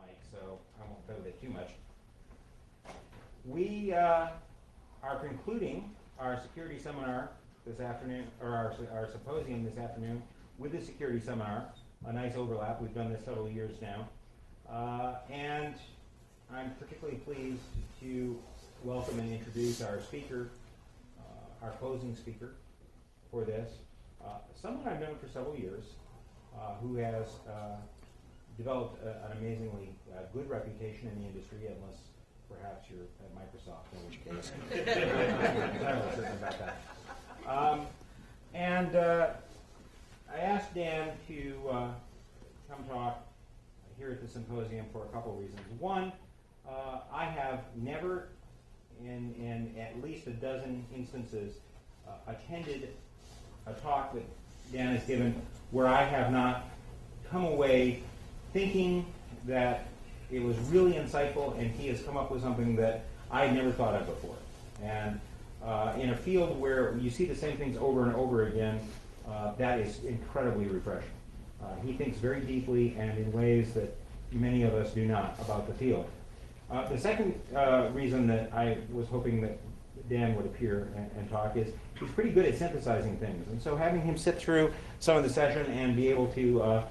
mic, so I won't play with it too much. We are concluding our security seminar this afternoon, or our symposium this afternoon with the security seminar. A nice overlap. We've done this several years now. And I'm particularly pleased to welcome and introduce our speaker, our closing speaker for this. Someone I've known for several years who has developed an amazingly good reputation in the industry, unless perhaps you're at Microsoft, in which case I'm not certain about that. And I asked Dan to come talk here at the symposium for a couple of reasons. One, I have never, in at least a dozen instances, attended a talk that Dan has given where I have not come away thinking that it was really insightful and he has come up with something that I had never thought of before. And in a field where you see the same things over and over again, that is incredibly refreshing. He thinks very deeply and in ways that many of us do not about the field. The second reason that I was hoping that Dan would appear and talk is he's pretty good at synthesizing things. And so having him sit through some of the session and be able to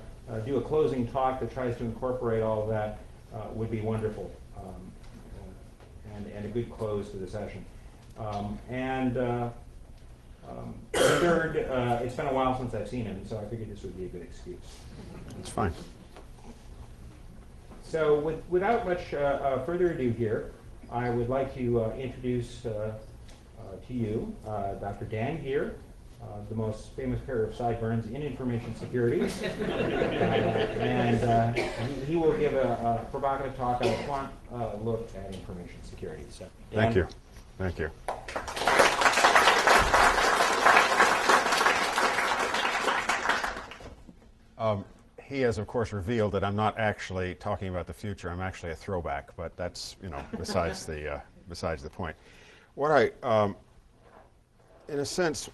do a closing talk that tries to incorporate all of that would be wonderful, and a good close to the session. Third, it's been a while since I've seen him, so I figured this would be a good excuse. That's fine. So without much further ado here, I would like to introduce to you Dr. Dan Geer, the most famous pair of sideburns in information security. And he will give a provocative talk on a quant look at information security. So, Dan. Thank you. Thank you. He has, of course, revealed that I'm not actually talking about the future. I'm actually a throwback, but that's, besides the point. What I, in a sense,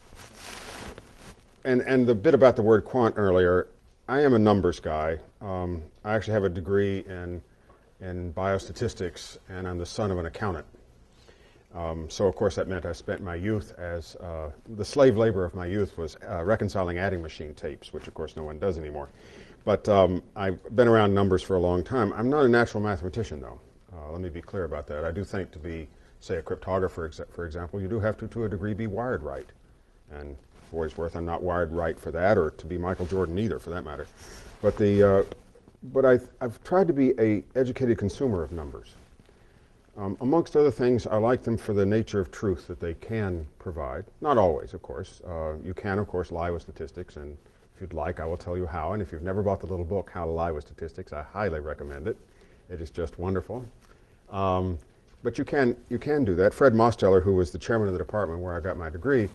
and the bit about the word quant earlier, I am a numbers guy. I actually have a degree in biostatistics, and I'm the son of an accountant. So, of course, that meant I spent my youth as, the slave labor of my youth was reconciling adding machine tapes, which, of course, no one does anymore. But I've been around numbers for a long time. I'm not a natural mathematician, though. Let me be clear about that. I do think to be, say, a cryptographer, for example, you do have to a degree, be wired right. And for what it's worth, I'm not wired right for that, or to be Michael Jordan either, for that matter. But I've tried to be an educated consumer of numbers. Amongst other things, I like them for the nature of truth that they can provide. Not always, of course. You can, of course, lie with statistics, and if you'd like, I will tell you how. And if you've never bought the little book, How to Lie with Statistics, I highly recommend it. It is just wonderful. But you can do that. Fred Mosteller, who was the chairman of the department where I got my degree,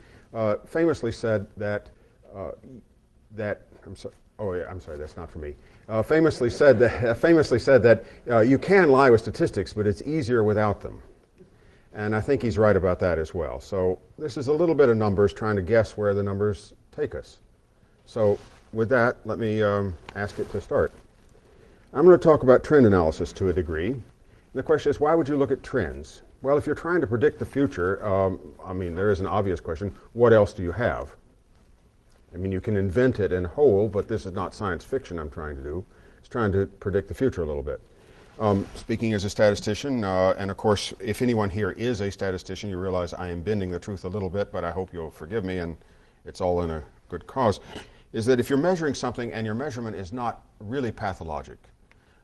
famously said that, I'm sorry, that's not for me. Famously said that you can lie with statistics, but it's easier without them. And I think he's right about that as well. So this is a little bit of numbers, trying to guess where the numbers take us. So with that, let me ask it to start. I'm going to talk about trend analysis to a degree. And the question is, why would you look at trends? Well, if you're trying to predict the future, there is an obvious question. What else do you have? You can invent it in whole, but this is not science fiction I'm trying to do. It's trying to predict the future a little bit. Speaking as a statistician, and of course, if anyone here is a statistician, you realize I am bending the truth a little bit, but I hope you'll forgive me, and it's all in a good cause, is that if you're measuring something and your measurement is not really pathologic,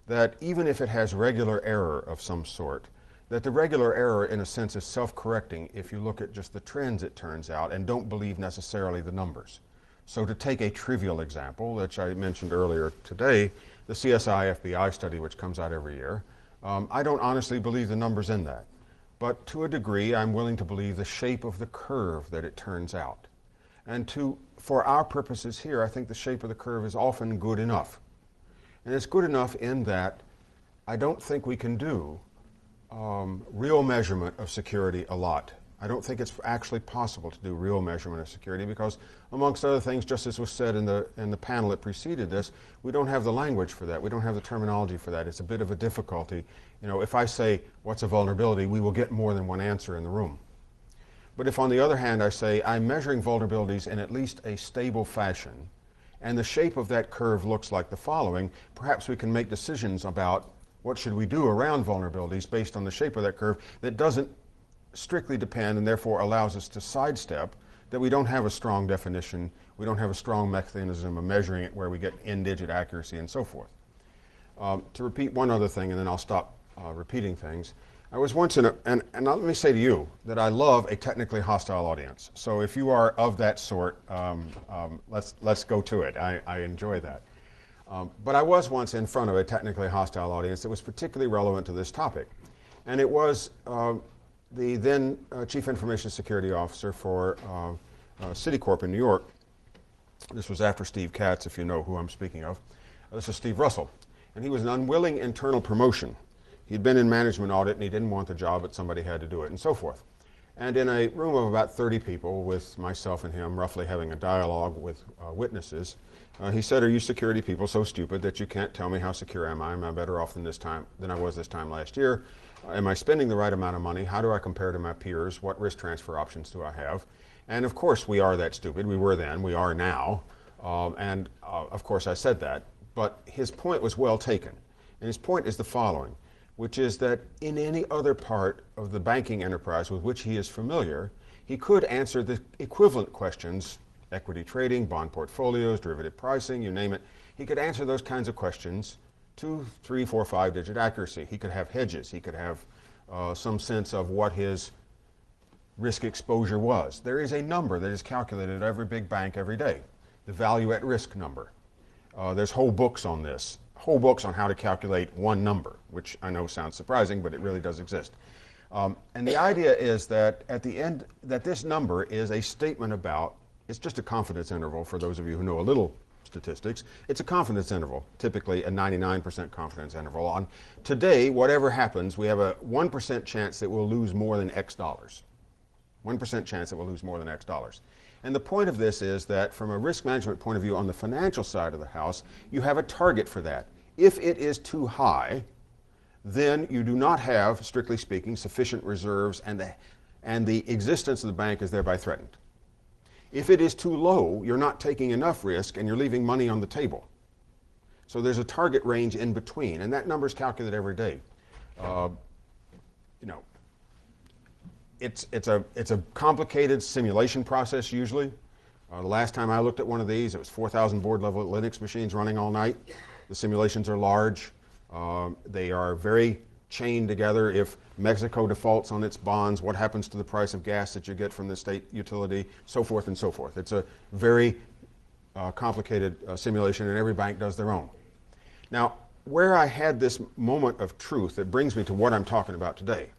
that even if it has regular error of some sort, that the regular error, in a sense, is self-correcting if you look at just the trends, it turns out, and don't believe necessarily the numbers. So to take a trivial example, which I mentioned earlier today, the CSI FBI study, which comes out every year, I don't honestly believe the numbers in that. But to a degree, I'm willing to believe the shape of the curve that it turns out. And for our purposes here, I think the shape of the curve is often good enough. And it's good enough in that I don't think we can do real measurement of security a lot. I don't think it's actually possible to do real measurement of security because, amongst other things, just as was said in the panel that preceded this, we don't have the language for that. We don't have the terminology for that. It's a bit of a difficulty. You know, if I say, what's a vulnerability, we will get more than one answer in the room. But if, on the other hand, I say, I'm measuring vulnerabilities in at least a stable fashion, and the shape of that curve looks like the following, perhaps we can make decisions about what should we do around vulnerabilities based on the shape of that curve that doesn't strictly depend and therefore allows us to sidestep that we don't have a strong definition, we don't have a strong mechanism of measuring it where we get n-digit accuracy and so forth. To repeat one other thing, and then I'll stop repeating things. I was once in a, and let me say to you that I love a technically hostile audience. So if you are of that sort, let's go to it. I enjoy that. But I was once in front of a technically hostile audience that was particularly relevant to this topic. And it was the then Chief Information Security Officer for Citicorp in New York. This was after Steve Katz, if you know who I'm speaking of. This is Steve Russell. And he was an unwilling internal promotion. He'd been in management audit and he didn't want the job, but somebody had to do it, and so forth. And in a room of about 30 people, with myself and him roughly having a dialogue with witnesses, he said, "Are you security people so stupid that you can't tell me how secure am I? Am I better off than I was this time last year? Am I spending the right amount of money? How do I compare to my peers? What risk transfer options do I have?" And of course we are that stupid. We were then, we are now. Of course I said that. But his point was well taken. And his point is the following, which is that in any other part of the banking enterprise with which he is familiar, he could answer the equivalent questions, equity trading, bond portfolios, derivative pricing, you name it. He could answer those kinds of questions 2, 3, 4, 5-digit accuracy. He could have hedges. He could have some sense of what his risk exposure was. There is a number that is calculated at every big bank every day, the value at risk number. There's whole books on this, whole books on how to calculate one number, which I know sounds surprising, but it really does exist. And the idea is that at the end, that this number is a statement about, it's just a confidence interval for those of you who know a little statistics. It's a confidence interval, typically a 99% confidence interval. On today, whatever happens, we have a 1% chance that we'll lose more than X dollars. 1% chance that we'll lose more than X dollars. And the point of this is that from a risk management point of view on the financial side of the house, you have a target for that. If it is too high, then you do not have, strictly speaking, sufficient reserves, and the existence of the bank is thereby threatened. If it is too low, you're not taking enough risk and you're leaving money on the table. So there's a target range in between, and that number is calculated every day. You know, it's a complicated simulation process usually. The last time I looked at one of these, it was 4,000 board level Linux machines running all night. The simulations are large. They are very chained together. If Mexico defaults on its bonds, what happens to the price of gas that you get from the state utility, so forth and so forth. It's a very complicated simulation, and every bank does their own. Now, where I had this moment of truth that brings me to what I'm talking about today,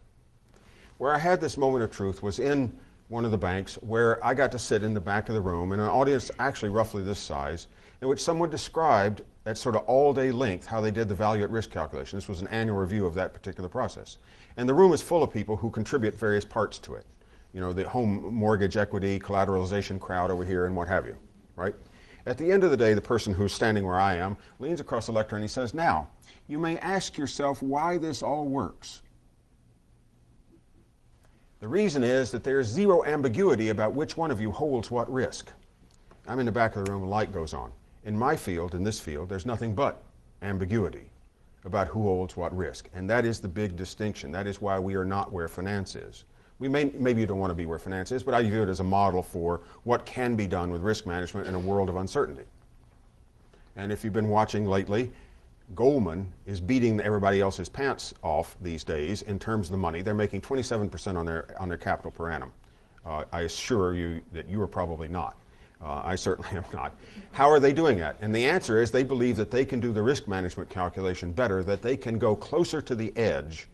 where I had this moment of truth was in one of the banks where I got to sit in the back of the room in an audience actually roughly this size, in which someone described at sort of all-day length how they did the value at risk calculation. This was an annual review of that particular process. And the room is full of people who contribute various parts to it. You know, the home mortgage equity, collateralization crowd over here and what have you, right? At the end of the day, the person who's standing where I am leans across the lectern and he says, "Now, you may ask yourself why this all works. The reason is that there's zero ambiguity about which one of you holds what risk." I'm in the back of the room, the light goes on. In my field, in this field, there's nothing but ambiguity about who holds what risk. And that is the big distinction. That is why we are not where finance is. Maybe you don't want to be where finance is, but I view it as a model for what can be done with risk management in a world of uncertainty. And if you've been watching lately, Goldman is beating everybody else's pants off these days in terms of the money. They're making 27% on their capital per annum. I assure you that you are probably not. I certainly am not. How are they doing that? And the answer is they believe that they can do the risk management calculation better, that they can go closer to the edge,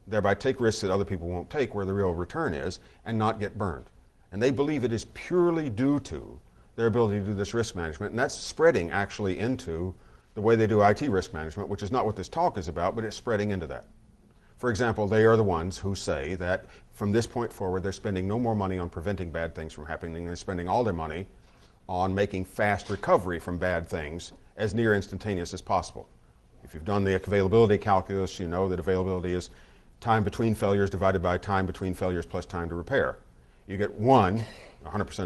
thereby take risks that other people won't take where the real return is, and not get burned. And they believe it is purely due to their ability to do this risk management, and that's spreading actually into the way they do IT risk management, which is not what this talk is about, but it's spreading into that. For example, they are the ones who say that from this point forward, they're spending no more money on preventing bad things from happening. They're spending all their money on making fast recovery from bad things as near instantaneous as possible. If you've done the availability calculus, you know that availability is time between failures divided by time between failures plus time to repair. You get 100%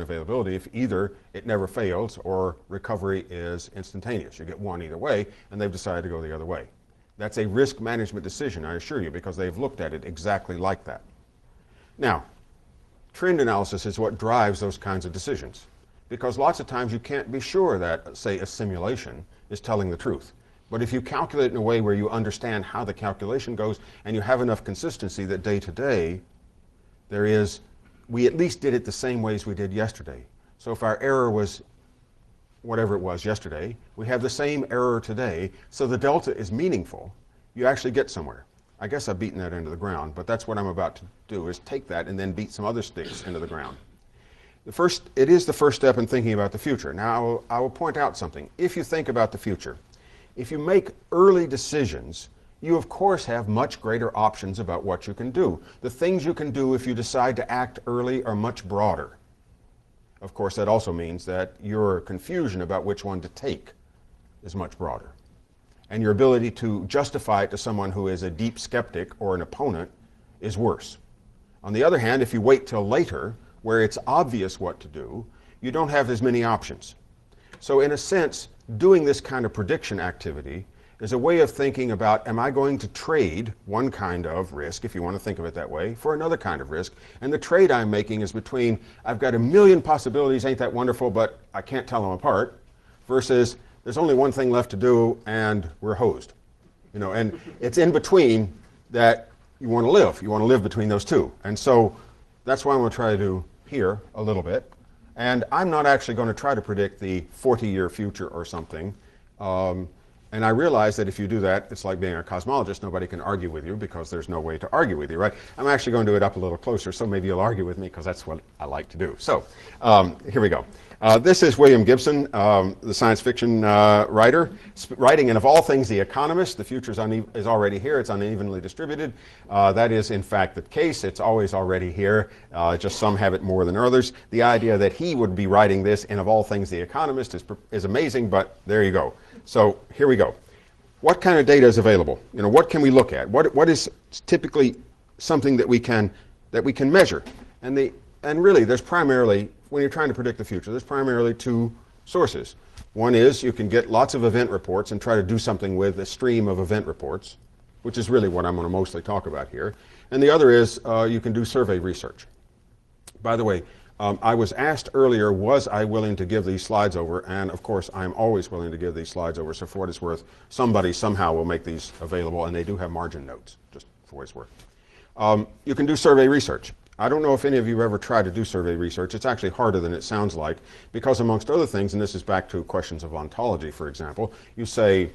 availability if either it never fails or recovery is instantaneous. You get 1 either way, and they've decided to go the other way. That's a risk management decision, I assure you, because they've looked at it exactly like that. Now, trend analysis is what drives those kinds of decisions, because lots of times you can't be sure that, say, a simulation is telling the truth. But if you calculate in a way where you understand how the calculation goes and you have enough consistency that day to day, we at least did it the same ways we did yesterday. So if our error was whatever it was yesterday, we have the same error today, so the delta is meaningful. You actually get somewhere. I guess I've beaten that into the ground, but that's what I'm about to do, is take that and then beat some other sticks into the ground. It is the first step in thinking about the future. Now, I will point out something. If you think about the future, if you make early decisions, you of course have much greater options about what you can do. The things you can do if you decide to act early are much broader. Of course, that also means that your confusion about which one to take is much broader. And your ability to justify it to someone who is a deep skeptic or an opponent is worse. On the other hand, if you wait till later, where it's obvious what to do, you don't have as many options. So in a sense, doing this kind of prediction activity is a way of thinking about, am I going to trade one kind of risk, if you want to think of it that way, for another kind of risk? And the trade I'm making is between, I've got a million possibilities, ain't that wonderful, but I can't tell them apart, versus there's only one thing left to do and we're hosed. And it's in between that you want to live. You want to live between those two. And so that's what I'm going to try to do here a little bit. And I'm not actually going to try to predict the 40-year future or something. And I realize that if you do that, it's like being a cosmologist. Nobody can argue with you because there's no way to argue with you, right? I'm actually going to do it up a little closer, so maybe you'll argue with me because that's what I like to do. So here we go. This is William Gibson, the science fiction writer, writing in, of all things, The Economist. The future is already here. It's unevenly distributed. That is, in fact, the case. It's always already here. Just some have it more than others. The idea that he would be writing this in, of all things, The Economist is amazing, but there you go. So here we go. What kind of data is available? What can we look at? What is typically something that we can measure? And really, there's primarily, when you're trying to predict the future, there's primarily two sources. One is you can get lots of event reports and try to do something with a stream of event reports, which is really what I'm going to mostly talk about here. And the other is you can do survey research. By the way, I was asked earlier, was I willing to give these slides over? And of course, I'm always willing to give these slides over. So for what it's worth, somebody somehow will make these available, and they do have margin notes, just for what it's worth. You can do survey research. I don't know if any of you have ever tried to do survey research. It's actually harder than it sounds like, because amongst other things, and this is back to questions of ontology, for example, you say,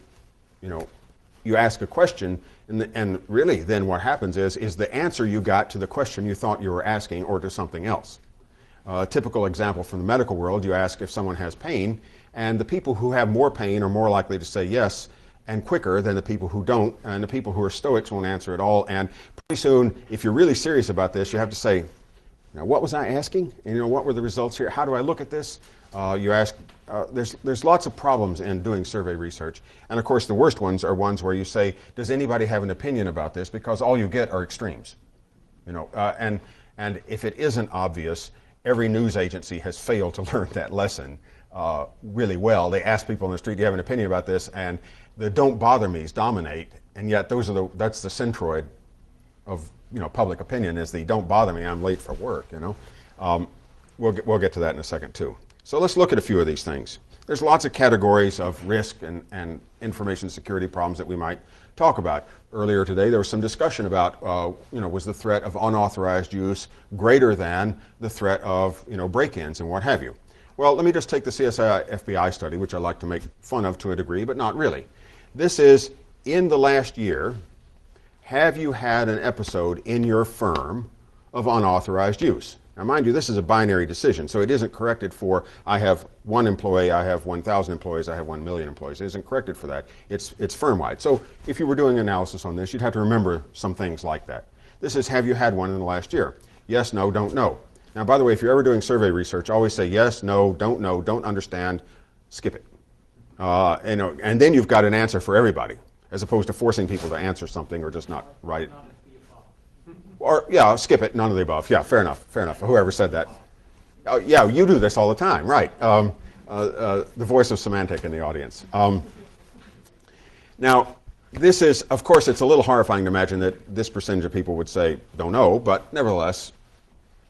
you ask a question, and really then what happens is the answer you got to the question you thought you were asking or to something else. A typical example from the medical world, you ask if someone has pain, and the people who have more pain are more likely to say yes and quicker than the people who don't, and the people who are stoics won't answer at all. And pretty soon, if you're really serious about this, you have to say, what was I asking? And what were the results here? How do I look at this? You ask, there's lots of problems in doing survey research. And of course, the worst ones are ones where you say, does anybody have an opinion about this? Because all you get are extremes. And if it isn't obvious, every news agency has failed to learn that lesson really well. They ask people on the street, do you have an opinion about this? And the don't bother me's dominate, and yet that's the centroid of public opinion, is the don't bother me, I'm late for work. We'll get to that in a second too. So let's look at a few of these things. There's lots of categories of risk and information security problems that we might talk about. Earlier today, there was some discussion about, was the threat of unauthorized use greater than the threat of, break-ins and what have you. Well, let me just take the CSI FBI study, which I like to make fun of to a degree, but not really. This is, in the last year, have you had an episode in your firm of unauthorized use? Now, mind you, this is a binary decision, so it isn't corrected for I have 1 employee, I have 1,000 employees, I have 1 million employees. It isn't corrected for that. It's firm-wide. So if you were doing analysis on this, you'd have to remember some things like that. This is, have you had one in the last year? Yes, no, don't know. Now, by the way, if you're ever doing survey research, always say yes, no, don't understand, skip it. And then you've got an answer for everybody, as opposed to forcing people to answer something or just not write it. Or, yeah, skip it, none of the above. Yeah, fair enough, whoever said that. Yeah, you do this all the time, right. The voice of semantic in the audience. Now, this is, of course, it's a little horrifying to imagine that this percentage of people would say, don't know, but nevertheless,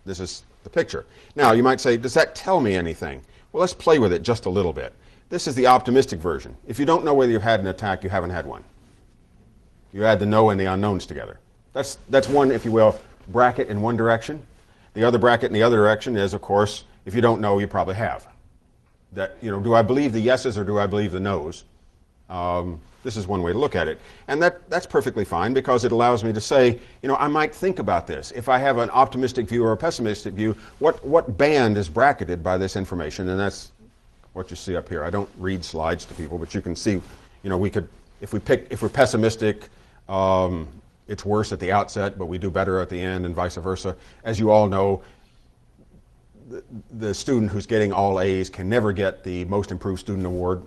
this is the picture. Now, you might say, does that tell me anything? Well, let's play with it just a little bit. This is the optimistic version. If you don't know whether you've had an attack, you haven't had one. You add the know and the unknowns together. That's one, if you will, bracket in one direction. The other bracket in the other direction is, of course, if you don't know, you probably have. That, do I believe the yeses or do I believe the nos? This is one way to look at it. And that's perfectly fine because it allows me to say, I might think about this. If I have an optimistic view or a pessimistic view, what band is bracketed by this information? And that's what you see up here. I don't read slides to people, but you can see, we could, if we're pessimistic, it's worse at the outset, but we do better at the end, and vice versa. As you all know, the student who's getting all A's can never get the most improved student award.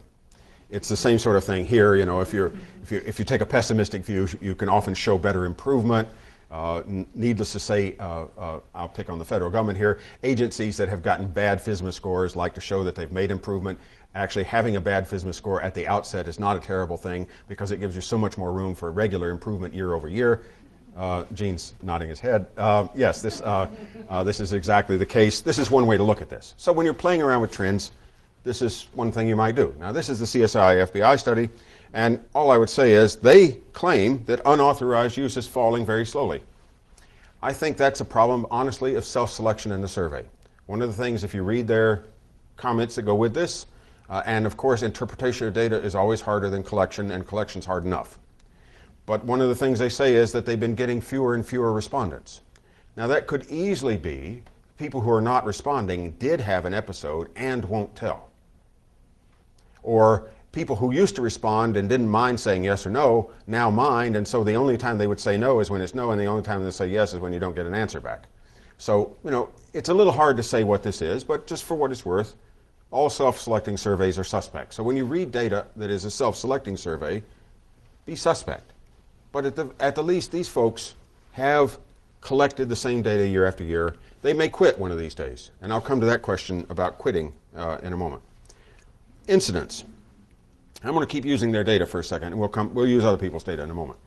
It's the same sort of thing here. If you take a pessimistic view, you can often show better improvement. Needless to say, I'll pick on the federal government here. Agencies that have gotten bad FSMA scores like to show that they've made improvement. Actually, having a bad FSMA score at the outset is not a terrible thing because it gives you so much more room for regular improvement year over year. Gene's nodding his head. Yes, this is exactly the case. This is one way to look at this. So when you're playing around with trends, this is one thing you might do. Now, this is the CSI FBI study, and all I would say is they claim that unauthorized use is falling very slowly. I think that's a problem, honestly, of self-selection in the survey. One of the things, if you read their comments that go with this, and of course, interpretation of data is always harder than collection, and collection's hard enough. But one of the things they say is that they've been getting fewer and fewer respondents. Now, that could easily be people who are not responding did have an episode and won't tell. Or people who used to respond and didn't mind saying yes or no, now mind, and so the only time they would say no is when it's no, and the only time they say yes is when you don't get an answer back. So, it's a little hard to say what this is, but just for what it's worth, all self-selecting surveys are suspect. So when you read data that is a self-selecting survey, be suspect. But at the least, these folks have collected the same data year after year. They may quit one of these days, and I'll come to that question about quitting in a moment. Incidents. I'm going to keep using their data for a second, and we'll use other people's data in a moment.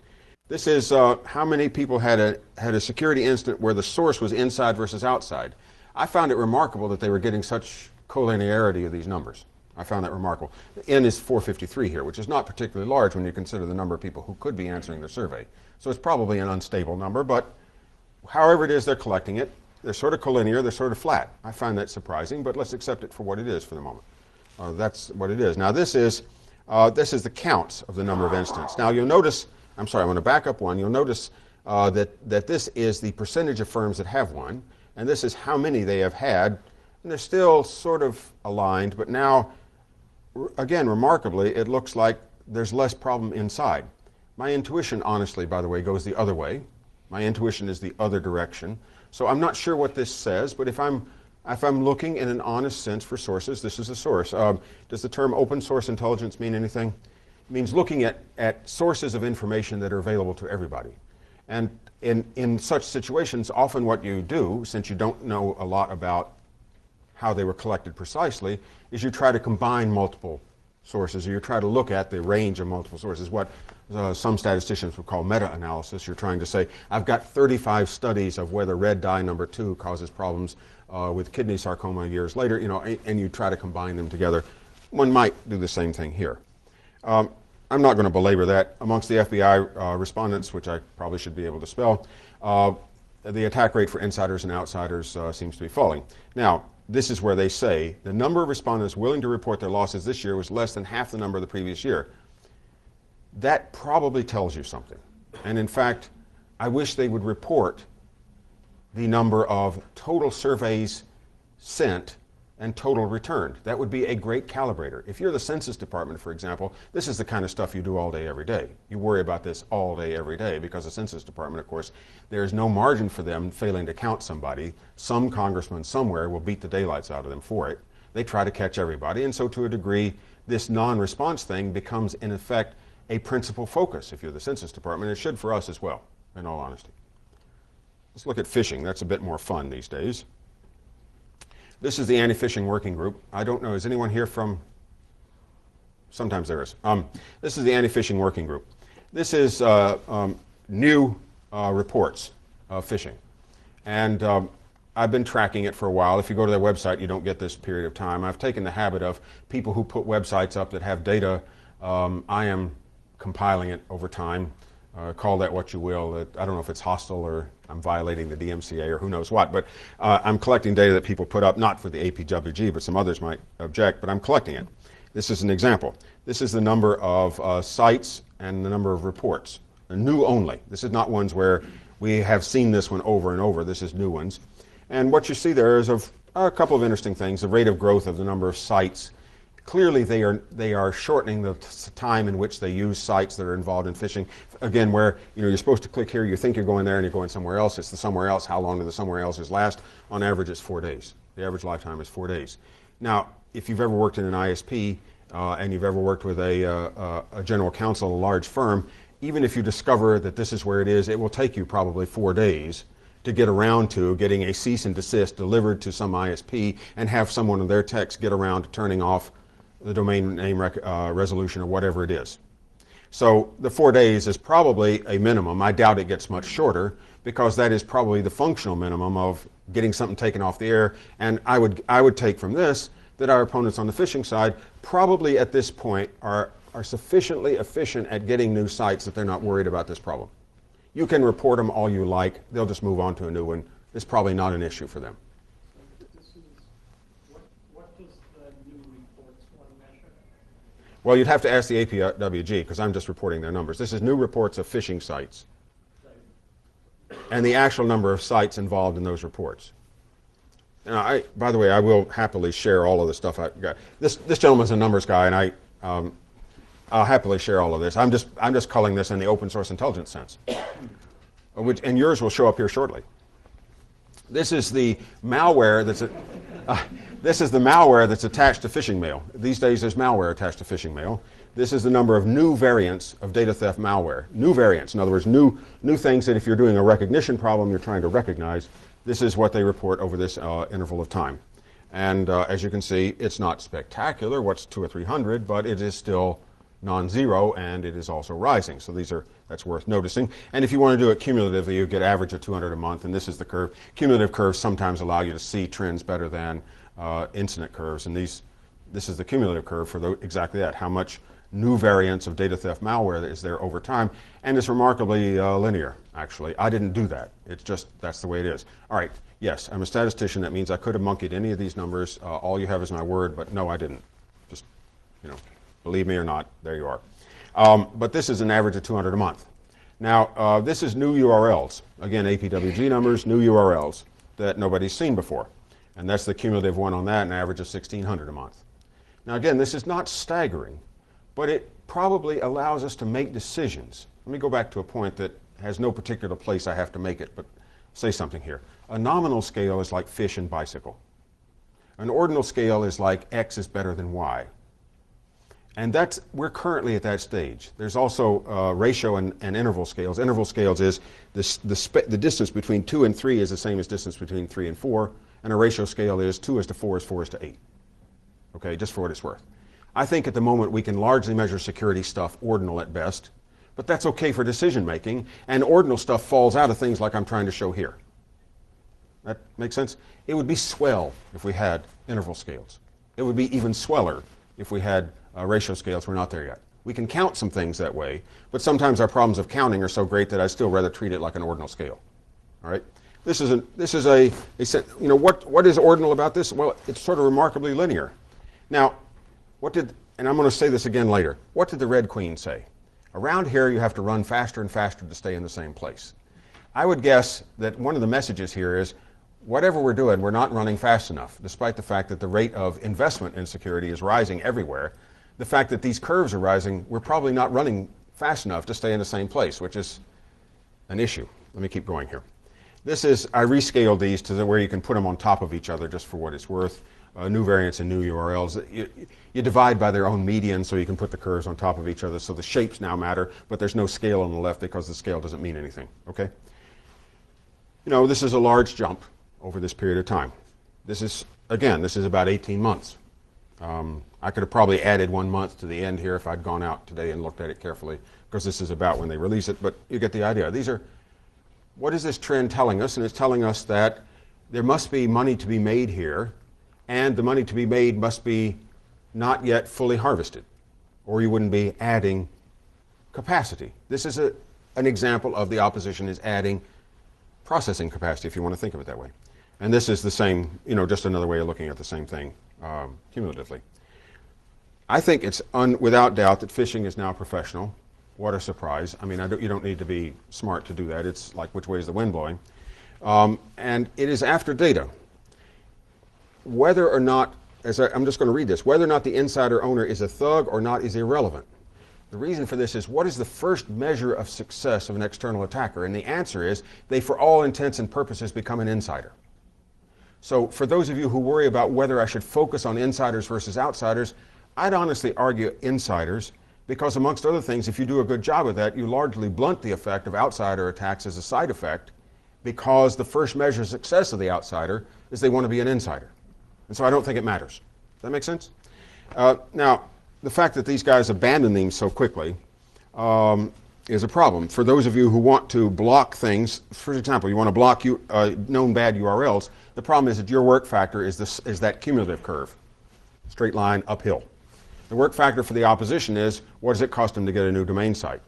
This is how many people had a security incident where the source was inside versus outside. I found it remarkable that they were getting such collinearity of these numbers. I found that remarkable. The N is 453 here, which is not particularly large when you consider the number of people who could be answering the survey. So it's probably an unstable number, but however it is they're collecting it, they're sort of collinear, they're sort of flat. I find that surprising, but let's accept it for what it is for the moment. That's what it is. Now this is the counts of the number of incidents. Now you'll notice, I'm sorry, I'm going to back up one. You'll notice that this is the percentage of firms that have one, and this is how many they have had, and they're still sort of aligned, but now, again, remarkably, it looks like there's less problem inside. My intuition, honestly, by the way, goes the other way. My intuition is the other direction. So I'm not sure what this says, but if I'm looking in an honest sense for sources, this is a source. Does the term open source intelligence mean anything? It means looking at sources of information that are available to everybody. And in such situations, often what you do, since you don't know a lot about how they were collected precisely, is you try to combine multiple sources, or you try to look at the range of multiple sources, what some statisticians would call meta-analysis. You're trying to say, I've got 35 studies of whether red dye number 2 causes problems with kidney sarcoma years later, and you try to combine them together. One might do the same thing here. I'm not going to belabor that. Amongst the FBI respondents, which I probably should be able to spell, the attack rate for insiders and outsiders seems to be falling. Now, this is where they say the number of respondents willing to report their losses this year was less than half the number of the previous year. That probably tells you something. And in fact, I wish they would report the number of total surveys sent and total returned. That would be a great calibrator. If you're the Census Department, for example, this is the kind of stuff you do all day, every day. You worry about this all day, every day, because the Census Department, of course, there's no margin for them failing to count somebody. Some congressman somewhere will beat the daylights out of them for it. They try to catch everybody, and so to a degree, this non-response thing becomes, in effect, a principal focus if you're the Census Department. It should for us as well, in all honesty. Let's look at phishing. That's a bit more fun these days. This is the anti-phishing working group. I don't know, is anyone here from? Sometimes there is. This is the anti-phishing working group. This is new reports of phishing. And I've been tracking it for a while. If you go to their website, you don't get this period of time. I've taken the habit of people who put websites up that have data. I am compiling it over time. Call that what you will. I don't know if it's hostile or I'm violating the DMCA or who knows what, but I'm collecting data that people put up, not for the APWG, but some others might object, but I'm collecting it. This is an example. This is the number of sites and the number of reports. New only. This is not ones where we have seen this one over and over. This is new ones. And what you see there is a couple of interesting things. The rate of growth of the number of sites. Clearly, they are shortening the time in which they use sites that are involved in phishing. Again, where you're supposed to click here, you think you're going there, and you're going somewhere else. It's the somewhere else. How long do the somewhere else's last? On average, it's 4 days. The average lifetime is 4 days. Now, if you've ever worked in an ISP and you've ever worked with a general counsel, a large firm, even if you discover that this is where it is, it will take you probably 4 days to get around to getting a cease and desist delivered to some ISP and have someone in their techs get around to turning off the domain name resolution or whatever it is. So the 4 days is probably a minimum. I doubt it gets much shorter because that is probably the functional minimum of getting something taken off the air. And I would take from this that our opponents on the phishing side probably at this point are sufficiently efficient at getting new sites that they're not worried about this problem. You can report them all you like. They'll just move on to a new one. It's probably not an issue for them. Well, you'd have to ask the APWG because I'm just reporting their numbers. This is new reports of phishing sites and the actual number of sites involved in those reports. Now, by the way, I will happily share all of the stuff I've got. This gentleman's a numbers guy, and I'll happily share all of this. I'm just calling this in the open source intelligence sense, and yours will show up here shortly. This is the malware that's this is the malware that's attached to phishing mail. These days there's malware attached to phishing mail. This is the number of new variants of data theft malware. New variants, in other words, new things that if you're doing a recognition problem you're trying to recognize, this is what they report over this interval of time. And as you can see, it's not spectacular, what's 200 or 300, but it is still non-zero and it is also rising. So that's worth noticing. And if you want to do it cumulatively, you get average of 200 a month, and this is the curve. Cumulative curves sometimes allow you to see trends better than incident curves, and this is the cumulative curve for exactly that, how much new variants of data theft malware is there over time, and it's remarkably linear, actually. I didn't do that. It's just, that's the way it is. All right, yes, I'm a statistician. That means I could have monkeyed any of these numbers. All you have is my word, but no, I didn't. Just, believe me or not, there you are. But this is an average of 200 a month. Now, this is new URLs. Again, APWG numbers, new URLs that nobody's seen before. And that's the cumulative one on that, an average of 1,600 a month. Now again, this is not staggering, but it probably allows us to make decisions. Let me go back to a point that has no particular place I have to make it, but say something here. A nominal scale is like fish and bicycle. An ordinal scale is like X is better than Y. And we're currently at that stage. There's also ratio and interval scales. Interval scales is the distance between 2 and 3 is the same as distance between 3 and 4. And a ratio scale is 2:4 is 4:8. Okay, just for what it's worth. I think at the moment we can largely measure security stuff ordinal at best, but that's okay for decision making, and ordinal stuff falls out of things like I'm trying to show here. That makes sense? It would be swell if we had interval scales. It would be even sweller if we had ratio scales. We're not there yet. We can count some things that way, but sometimes our problems of counting are so great that I'd still rather treat it like an ordinal scale. All right? This is what is ordinal about this? Well, it's sort of remarkably linear. Now, and I'm going to say this again later, what did the Red Queen say? Around here you have to run faster and faster to stay in the same place. I would guess that one of the messages here is whatever we're doing, we're not running fast enough, despite the fact that the rate of investment in security is rising everywhere. The fact that these curves are rising, we're probably not running fast enough to stay in the same place, which is an issue. Let me keep going here. This is, I rescaled these to where you can put them on top of each other just for what it's worth. New variants and new URLs. You divide by their own median so you can put the curves on top of each other, so the shapes now matter, but there's no scale on the left because the scale doesn't mean anything, okay? You know, this is a large jump over this period of time. This is, again, this is about 18 months. I could have probably added 1 month to the end here if I'd gone out today and looked at it carefully, because this is about when they release it, but you get the idea. These are, what is this trend telling us? And it's telling us that there must be money to be made here, and the money to be made must be not yet fully harvested, or you wouldn't be adding capacity. This is an example of the opposition is adding processing capacity, if you want to think of it that way. And this is the same, you know, just another way of looking at the same thing cumulatively. I think it's without doubt that phishing is now professional. What a surprise. I mean, you don't need to be smart to do that. It's like which way is the wind blowing. And it is after data. Whether or not, I'm just going to read this, whether or not the insider owner is a thug or not is irrelevant. The reason for this is, what is the first measure of success of an external attacker? And the answer is, they for all intents and purposes become an insider. So for those of you who worry about whether I should focus on insiders versus outsiders, I'd honestly argue insiders, because amongst other things, if you do a good job of that, you largely blunt the effect of outsider attacks as a side effect, because the first measure of success of the outsider is they want to be an insider. And so I don't think it matters. Does that make sense? Now, the fact that these guys abandon these so quickly is a problem. For those of you who want to block things, for example, you want to block known bad URLs, the problem is that your work factor is that cumulative curve, straight line uphill. The work factor for the opposition is, what does it cost them to get a new domain site?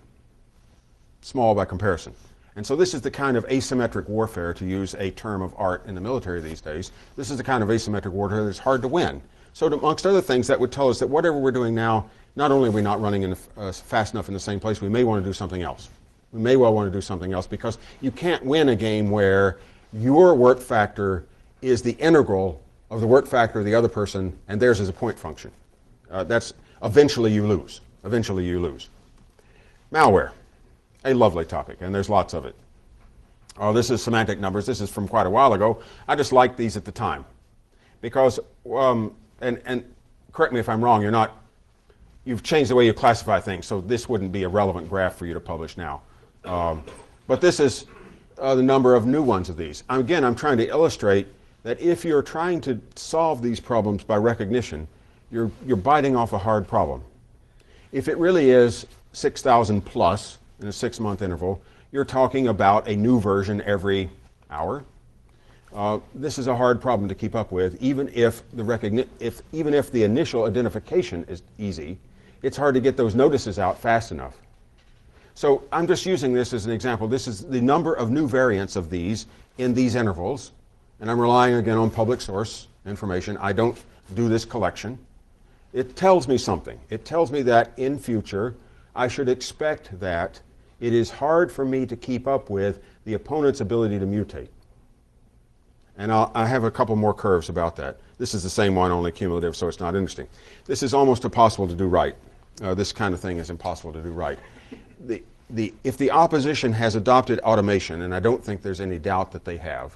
Small by comparison. And so this is the kind of asymmetric warfare, to use a term of art in the military these days. This is the kind of asymmetric warfare that's hard to win. So amongst other things, that would tell us that whatever we're doing now, not only are we not running fast enough in the same place, we may want to do something else. We may well want to do something else, because you can't win a game where your work factor is the integral of the work factor of the other person, and theirs is a point function. That's eventually you lose. Eventually you lose. Malware, a lovely topic, and there's lots of it. This is semantic numbers. This is from quite a while ago. I just liked these at the time, because and correct me if I'm wrong, you've changed the way you classify things, so this wouldn't be a relevant graph for you to publish now. But this is the number of new ones of these. Again, I'm trying to illustrate that if you're trying to solve these problems by recognition, you're biting off a hard problem. If it really is 6,000 plus in a 6-month interval, you're talking about a new version every hour. This is a hard problem to keep up with. Even if the initial identification is easy, it's hard to get those notices out fast enough. So I'm just using this as an example. This is the number of new variants of these in these intervals, and I'm relying again on public source information. I don't do this collection. It tells me something. It tells me that in future I should expect that it is hard for me to keep up with the opponent's ability to mutate. And I have a couple more curves about that. This is the same one, only cumulative, so it's not interesting. This is almost impossible to do right. This kind of thing is impossible to do right. If the opposition has adopted automation, and I don't think there's any doubt that they have,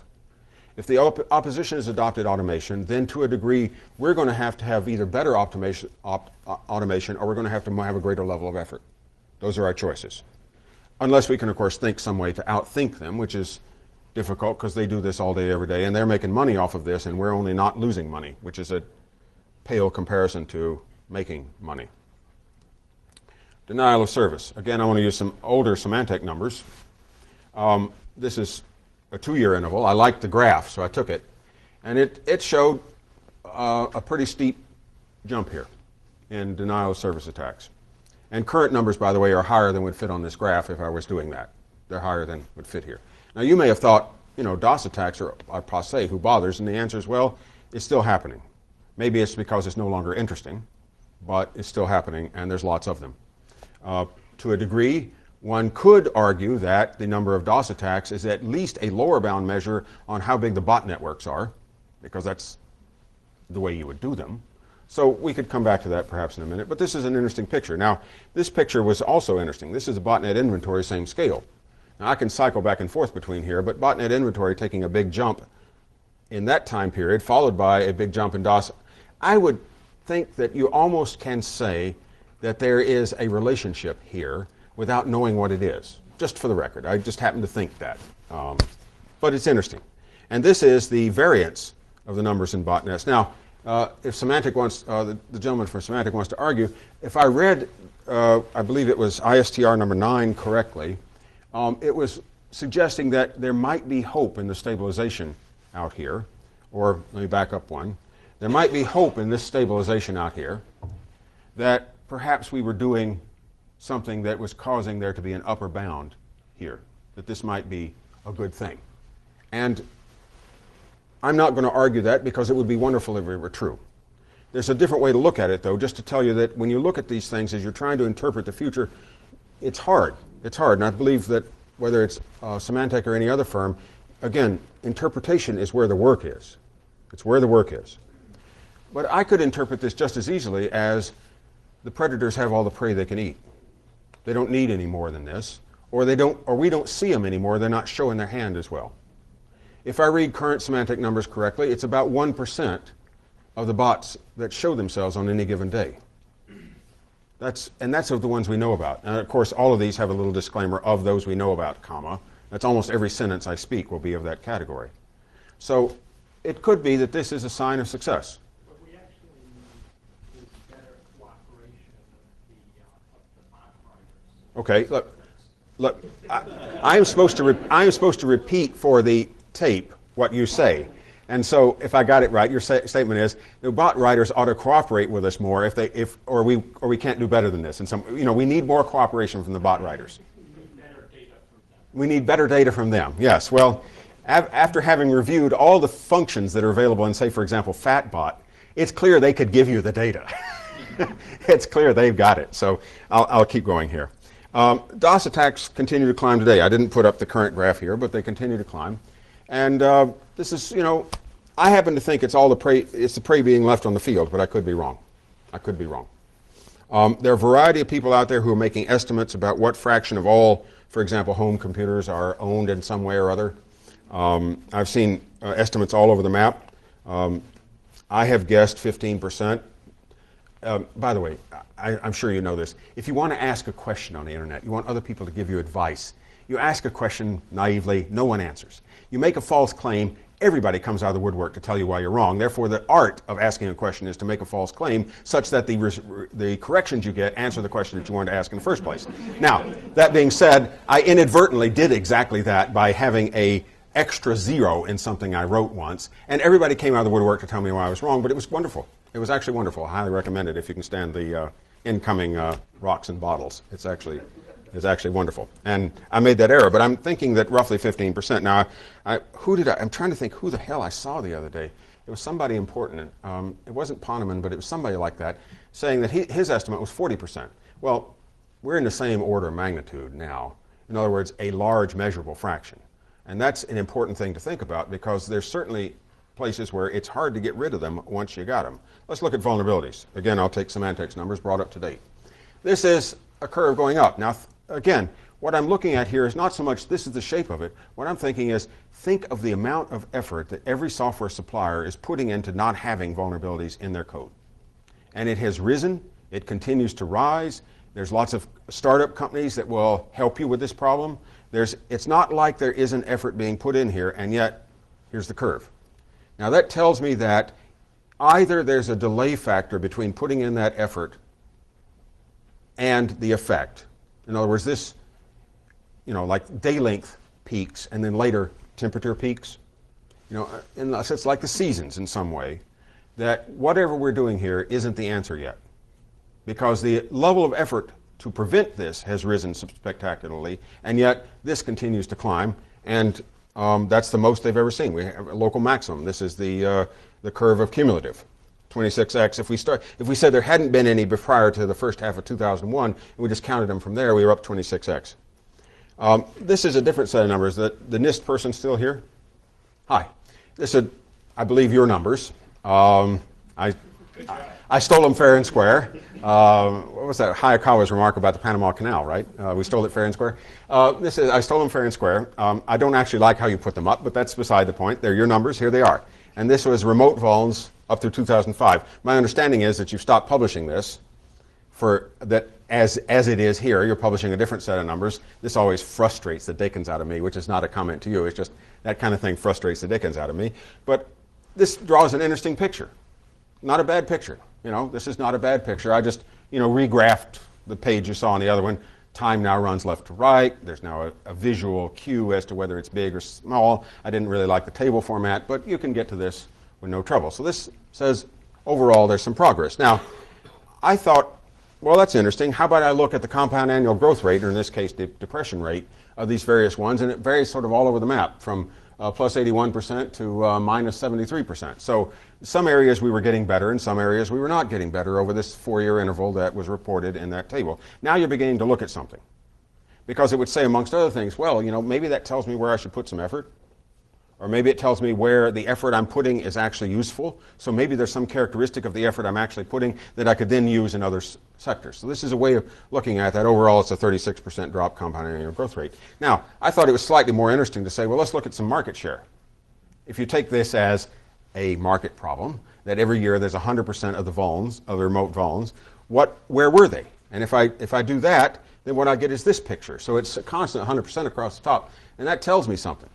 if the opposition has adopted automation, then to a degree we're going to have either better automation or we're going to have a greater level of effort. Those are our choices. Unless we can, of course, think some way to outthink them, which is difficult because they do this all day, every day, and they're making money off of this, and we're only not losing money, which is a pale comparison to making money. Denial of service. Again, I want to use some older semantic numbers. This is a 2-year interval. I liked the graph, so I took it. And it showed a pretty steep jump here in denial of service attacks. And current numbers, by the way, are higher than would fit on this graph if I was doing that. They're higher than would fit here. Now, you may have thought, DOS attacks are passé, who bothers? And the answer is, well, it's still happening. Maybe it's because it's no longer interesting, but it's still happening, and there's lots of them. To a degree, one could argue that the number of DOS attacks is at least a lower bound measure on how big the bot networks are, because that's the way you would do them. So we could come back to that perhaps in a minute, but this is an interesting picture. Now, this picture was also interesting. This is a botnet inventory, same scale. Now, I can cycle back and forth between here, but botnet inventory taking a big jump in that time period, followed by a big jump in DOS. I would think that you almost can say that there is a relationship here without knowing what it is, just for the record. I just happen to think that. But it's interesting. And this is the variance of the numbers in botnets. Now, if Semantic wants, the gentleman from Semantic wants to argue, if I read, I believe it was ISTR number 9 correctly, it was suggesting that there might be hope in the stabilization out here, or let me back up one. There might be hope in this stabilization out here that perhaps we were doing something that was causing there to be an upper bound here, that this might be a good thing. And I'm not going to argue that because it would be wonderful if it were true. There's a different way to look at it, though, just to tell you that when you look at these things as you're trying to interpret the future, it's hard. It's hard. And I believe that whether it's Symantec or any other firm, again, interpretation is where the work is. It's where the work is. But I could interpret this just as easily as the predators have all the prey they can eat. They don't need any more than this, or we don't see them anymore. They're not showing their hand as well. If I read current Symantec numbers correctly, it's about 1% of the bots that show themselves on any given day. That's of the ones we know about. And of course, all of these have a little disclaimer of those we know about, comma. That's almost every sentence I speak will be of that category. So it could be that this is a sign of success. But we actually need better cooperation of the bot writers. Okay, look. I am supposed to repeat for the tape what you say. And so if I got it right, your statement is the bot writers ought to cooperate with us more or we can't do better than this. And we need more cooperation from the bot writers. We need better data from them. Yes. Well, after having reviewed all the functions that are available in, say, for example, FatBot, it's clear they could give you the data. It's clear they've got it. So I'll keep going here. DOS attacks continue to climb today. I didn't put up the current graph here, but they continue to climb. And this is, I happen to think it's all the prey being left on the field, but I could be wrong. I could be wrong. There are a variety of people out there who are making estimates about what fraction of all, for example, home computers are owned in some way or other. I've seen estimates all over the map. I have guessed 15%. By the way, I'm sure you know this. If you want to ask a question on the internet, you want other people to give you advice, you ask a question naively, no one answers. You make a false claim, everybody comes out of the woodwork to tell you why you're wrong. Therefore, the art of asking a question is to make a false claim such that the corrections you get answer the question that you wanted to ask in the first place. Now, that being said, I inadvertently did exactly that by having a extra zero in something I wrote once, and everybody came out of the woodwork to tell me why I was wrong, but it was wonderful. It was actually wonderful. I highly recommend it if you can stand the incoming rocks and bottles. It's actually wonderful. And I made that error, but I'm thinking that roughly 15%. Now, I'm trying to think who the hell I saw the other day. It was somebody important. It wasn't Poneman, but it was somebody like that, saying that his estimate was 40%. Well, we're in the same order of magnitude now. In other words, a large measurable fraction. And that's an important thing to think about because there's certainly places where it's hard to get rid of them once you got them. Let's look at vulnerabilities. Again, I'll take Symantec's numbers brought up to date. This is a curve going up. Now, again, what I'm looking at here is not so much this is the shape of it. What I'm thinking is think of the amount of effort that every software supplier is putting into not having vulnerabilities in their code. And it has risen. It continues to rise. There's lots of startup companies that will help you with this problem. It's not like there isn't effort being put in here, and yet here's the curve. Now that tells me that either there's a delay factor between putting in that effort and the effect. In other words, this, like day length peaks and then later temperature peaks. Unless it's like the seasons in some way, that whatever we're doing here isn't the answer yet. Because the level of effort to prevent this has risen spectacularly, and yet this continues to climb, and that's the most they've ever seen. We have a local maximum. This is the curve of cumulative, 26x. If we said there hadn't been any prior to the first half of 2001, and we just counted them from there, we were up 26x. This is a different set of numbers. The NIST person still here? Hi. This is, I believe, your numbers. I stole them fair and square. What was that Hayakawa's remark about the Panama Canal, right? We stole it fair and square. I stole them fair and square. I don't actually like how you put them up, but that's beside the point. They're your numbers. Here they are. And this was remote vols up through 2005. My understanding is that you've stopped publishing this for that as it is here. You're publishing a different set of numbers. This always frustrates the dickens out of me, which is not a comment to you. It's just that kind of thing frustrates the dickens out of me. But this draws an interesting picture. Not a bad picture. This is not a bad picture. I just, regraphed the page you saw on the other one. Time now runs left to right. There's now a visual cue as to whether it's big or small. I didn't really like the table format, but you can get to this with no trouble. So this says, overall, there's some progress. Now, I thought, well, that's interesting. How about I look at the compound annual growth rate, or in this case, the depression rate of these various ones, and it varies sort of all over the map from plus 81% to minus 73%. So some areas we were getting better, and some areas we were not getting better over this 4-year interval that was reported in that table. Now you're beginning to look at something. Because it would say, amongst other things, well, maybe that tells me where I should put some effort. Or maybe it tells me where the effort I'm putting is actually useful. So maybe there's some characteristic of the effort I'm actually putting that I could then use in other sectors. So this is a way of looking at that. Overall, it's a 36% drop compound annual growth rate. Now, I thought it was slightly more interesting to say, well, let's look at some market share. If you take this as a market problem, that every year there's 100% of the vols, of the remote vols, where were they? And if I do that, then what I get is this picture. So it's a constant 100% across the top. And that tells me something.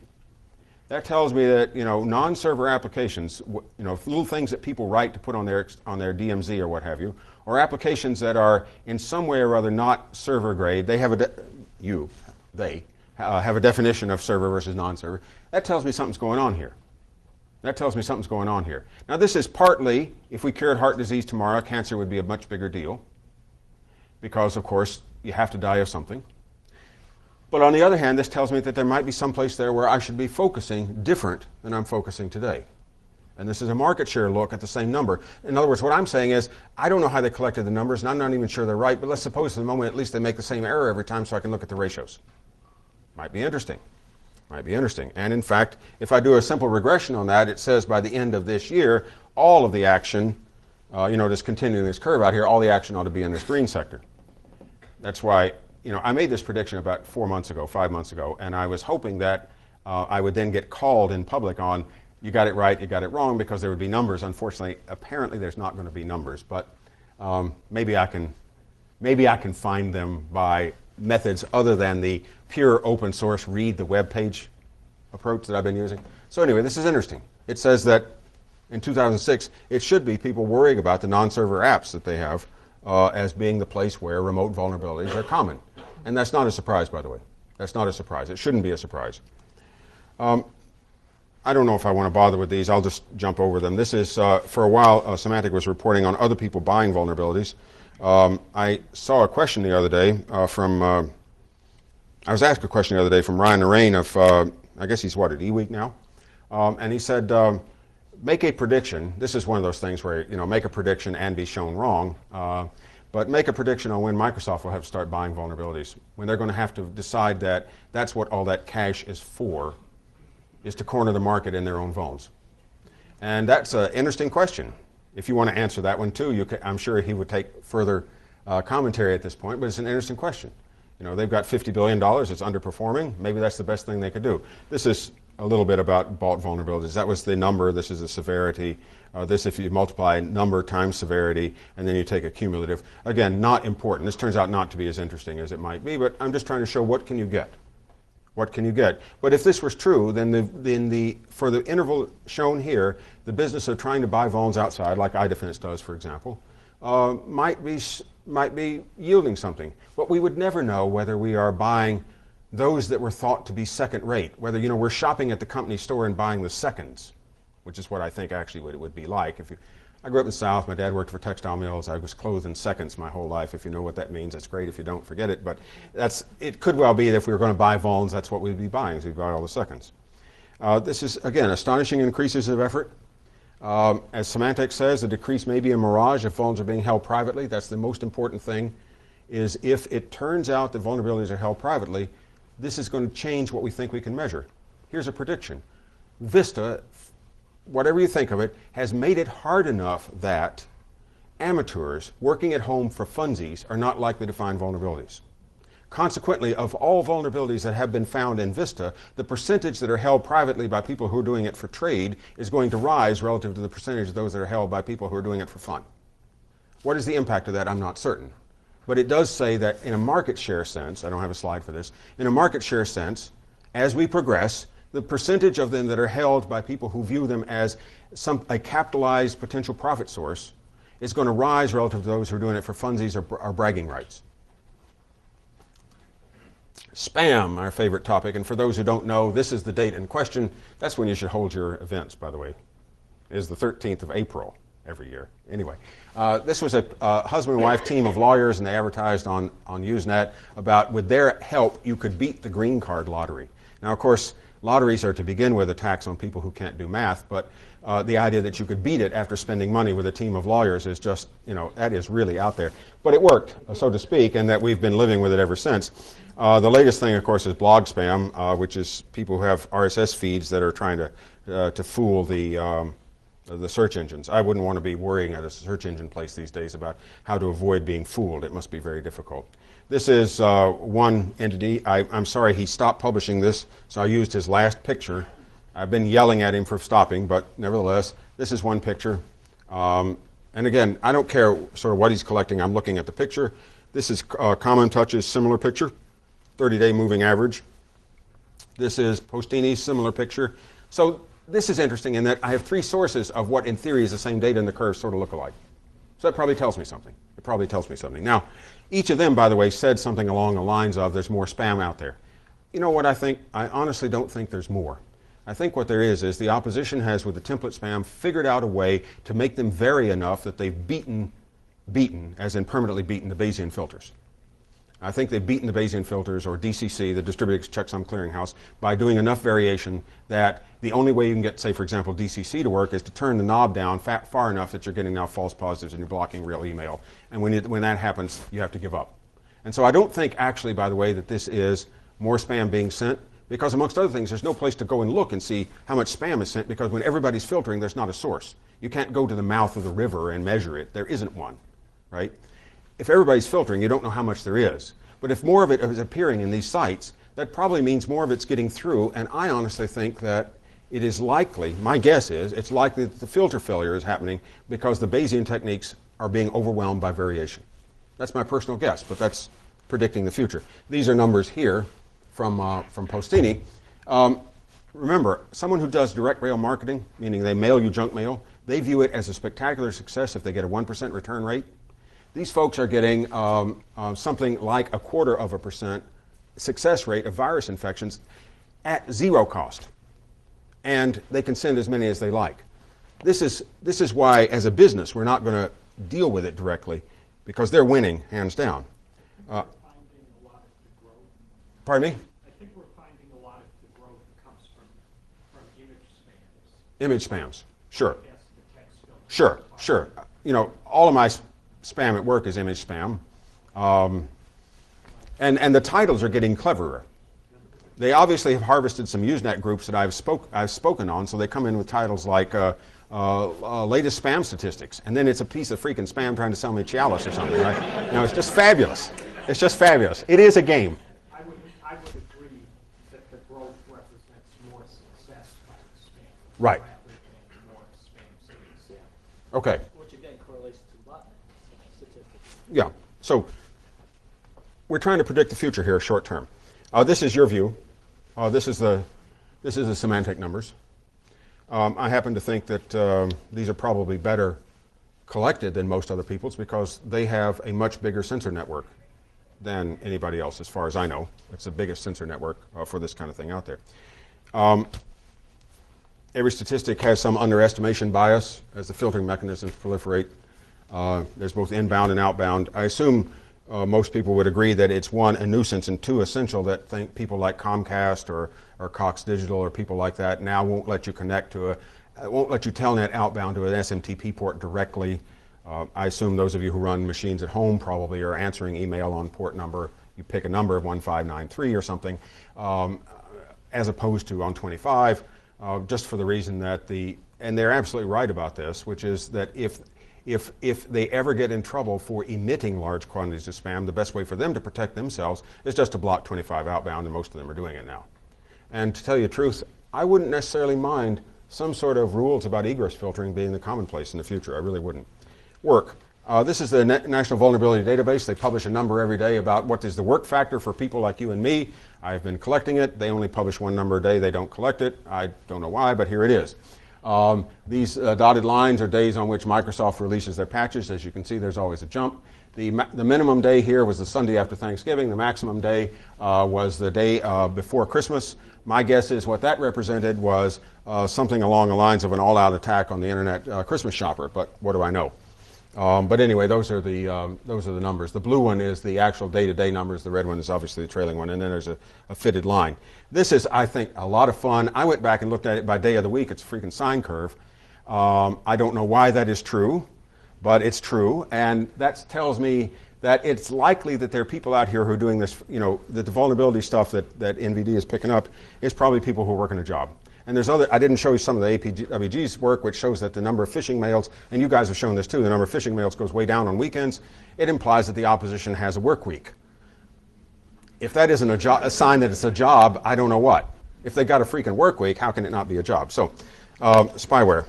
That tells me that non-server applications, little things that people write to put on their DMZ or what have you, or applications that are in some way or other not server grade, they have a definition of server versus non-server. That tells me something's going on here. Now this is partly, if we cured heart disease tomorrow, cancer would be a much bigger deal, because of course you have to die of something. But on the other hand, this tells me that there might be some place there where I should be focusing different than I'm focusing today. And this is a market share look at the same number. In other words, what I'm saying is, I don't know how they collected the numbers, and I'm not even sure they're right, but let's suppose for the moment at least they make the same error every time so I can look at the ratios. Might be interesting. And in fact, if I do a simple regression on that, it says by the end of this year, all of the action, just continuing this curve out here, all the action ought to be in this green sector. That's why I made this prediction about 5 months ago, and I was hoping that I would then get called in public on, you got it right, you got it wrong, because there would be numbers. Unfortunately, apparently there's not going to be numbers, but maybe I can find them by methods other than the pure open source read the web page approach that I've been using. So anyway, this is interesting. It says that in 2006, it should be people worrying about the non-server apps that they have as being the place where remote vulnerabilities are common. And that's not a surprise, by the way. That's not a surprise. It shouldn't be a surprise. I don't know if I want to bother with these. I'll just jump over them. This is, for a while, Symantec was reporting on other people buying vulnerabilities. I saw a question the other day I was asked a question the other day from Ryan Narain of, I guess he's at eWeek now. And he said, make a prediction. This is one of those things where, make a prediction and be shown wrong. But make a prediction on when Microsoft will have to start buying vulnerabilities, when they're going to have to decide that that's what all that cash is for, is to corner the market in their own vulns. And that's an interesting question. If you want to answer that one too, I'm sure he would take further commentary at this point, but it's an interesting question. They've got $50 billion, it's underperforming, maybe that's the best thing they could do. This is a little bit about bought vulnerabilities. That was the number, this is the severity. This, if you multiply number times severity, and then you take a cumulative. Again, not important. This turns out not to be as interesting as it might be, but I'm just trying to show what can you get. What can you get? But if this was true, then for the interval shown here, the business of trying to buy vulns outside, like iDefense does, for example, might be yielding something. But we would never know whether we are buying those that were thought to be second rate, whether we're shopping at the company store and buying the seconds, which is what I think actually what it would be like. I grew up in the South, my dad worked for textile mills, I was clothed in seconds my whole life. If you know what that means, that's great. If you don't, forget it. But it could well be that if we were going to buy vulns, that's what we'd be buying, so we'd buy all the seconds. This is, again, astonishing increases of effort. As Symantec says, the decrease may be a mirage if vulns are being held privately. That's the most important thing, is if it turns out that vulnerabilities are held privately, this is going to change what we think we can measure. Here's a prediction. Vista, whatever you think of it, has made it hard enough that amateurs working at home for funsies are not likely to find vulnerabilities. Consequently, of all vulnerabilities that have been found in Vista, the percentage that are held privately by people who are doing it for trade is going to rise relative to the percentage of those that are held by people who are doing it for fun. What is the impact of that? I'm not certain. But it does say that in a market share sense, I don't have a slide for this, in a market share sense, as we progress, the percentage of them that are held by people who view them as a capitalized potential profit source is going to rise relative to those who are doing it for funsies or bragging rights. Spam, our favorite topic, and for those who don't know, this is the date in question. That's when you should hold your events, by the way. It is the 13th of April every year. Anyway, this was a husband and wife team of lawyers, and they advertised on Usenet about, with their help, you could beat the green card lottery. Now, of course, lotteries are to begin with a tax on people who can't do math, but the idea that you could beat it after spending money with a team of lawyers is just, that is really out there. But it worked, so to speak, and that we've been living with it ever since. The latest thing, of course, is blog spam, which is people who have RSS feeds that are trying to fool the search engines. I wouldn't want to be worrying at a search engine place these days about how to avoid being fooled. It must be very difficult. This is one entity. I'm sorry he stopped publishing this, so I used his last picture. I've been yelling at him for stopping, but nevertheless, this is one picture. And again, I don't care sort of what he's collecting. I'm looking at the picture. This is Common Touch's similar picture, 30-day moving average. This is Postini's similar picture. So this is interesting in that I have three sources of what in theory is the same data, and the curves sort of look alike. So that probably tells me something. It probably tells me something. Now, each of them, by the way, said something along the lines of there's more spam out there. You know what I think? I honestly don't think there's more. I think what there is the opposition has, with the template spam, figured out a way to make them vary enough that they've beaten, as in permanently beaten, the Bayesian filters. I think they've beaten the Bayesian filters, or DCC, the Distributed Checksum Clearinghouse, by doing enough variation that the only way you can get, say, for example, DCC to work is to turn the knob down far enough that you're getting now false positives and you're blocking real email. And when that happens, you have to give up. And so I don't think, actually, by the way, that this is more spam being sent, because amongst other things, there's no place to go and look and see how much spam is sent, because when everybody's filtering, there's not a source. You can't go to the mouth of the river and measure it. There isn't one, right? If everybody's filtering, you don't know how much there is. But if more of it is appearing in these sites, that probably means more of it's getting through, and I honestly think that it is likely, my guess is, it's likely that the filter failure is happening because the Bayesian techniques are being overwhelmed by variation. That's my personal guess, but that's predicting the future. These are numbers here from Postini. Remember, someone who does direct mail marketing, meaning they mail you junk mail, they view it as a spectacular success if they get a 1% return rate. These folks are getting something like 0.25% success rate of virus infections at zero cost. And they can send as many as they like. This is why, as a business, we're not going to deal with it directly, because they're winning, hands down. Pardon me? I think we're finding a lot of the growth comes from image spams. Image spams, sure. Yes, the text filter. Sure. All of my spam at work is image spam. And the titles are getting cleverer. They obviously have harvested some Usenet groups that I've spoken on, so they come in with titles like latest spam statistics, and then it's a piece of freaking spam trying to sell me Cialis or something, right? It's just fabulous. It's just fabulous. It is a game. I would agree that the growth represents more success by the spam. Right. Rather than more spam cities. Okay. Which again correlates to botnet statistics. Yeah. So we're trying to predict the future here, short term. This is your view. This is the semantic numbers. I happen to think that these are probably better collected than most other people's because they have a much bigger sensor network than anybody else, as far as I know. It's the biggest sensor network for this kind of thing out there. Every statistic has some underestimation bias as the filtering mechanisms proliferate. There's both inbound and outbound. I assume most people would agree that it's one, a nuisance, and two, essential that people like Comcast or Cox Digital or people like that now won't let you connect to won't let you telnet outbound to an SMTP port directly. I assume those of you who run machines at home probably are answering email on port number, you pick a number of 1593 or something, as opposed to on 25, just for the reason that and they're absolutely right about this, which is that if they ever get in trouble for emitting large quantities of spam, the best way for them to protect themselves is just to block 25 outbound, and most of them are doing it now. And to tell you the truth, I wouldn't necessarily mind some sort of rules about egress filtering being the commonplace in the future. I really wouldn't. Work. This is the National Vulnerability Database. They publish a number every day about what is the work factor for people like you and me. I've been collecting it. They only publish one number a day. They don't collect it. I don't know why, but here it is. These dotted lines are days on which Microsoft releases their patches. As you can see, there's always a jump. The minimum day here was the Sunday after Thanksgiving. The maximum day was the day before Christmas. My guess is what that represented was something along the lines of an all-out attack on the internet Christmas shopper, but what do I know? But anyway, those are the numbers. The blue one is the actual day-to-day numbers. The red one is obviously the trailing one, and then there's a fitted line. This is, I think, a lot of fun. I went back and looked at it by day of the week. It's a freaking sine curve. I don't know why that is true, but it's true, and that tells me that it's likely that there are people out here who are doing this, that the vulnerability stuff that NVD is picking up is probably people who are working a job. And there's I didn't show you some of the APWG's work, which shows that the number of phishing mails, and you guys have shown this too, the number of phishing mails goes way down on weekends. It implies that the opposition has a work week. If that isn't a sign that it's a job, I don't know what. If they got a freaking work week, how can it not be a job? So, spyware.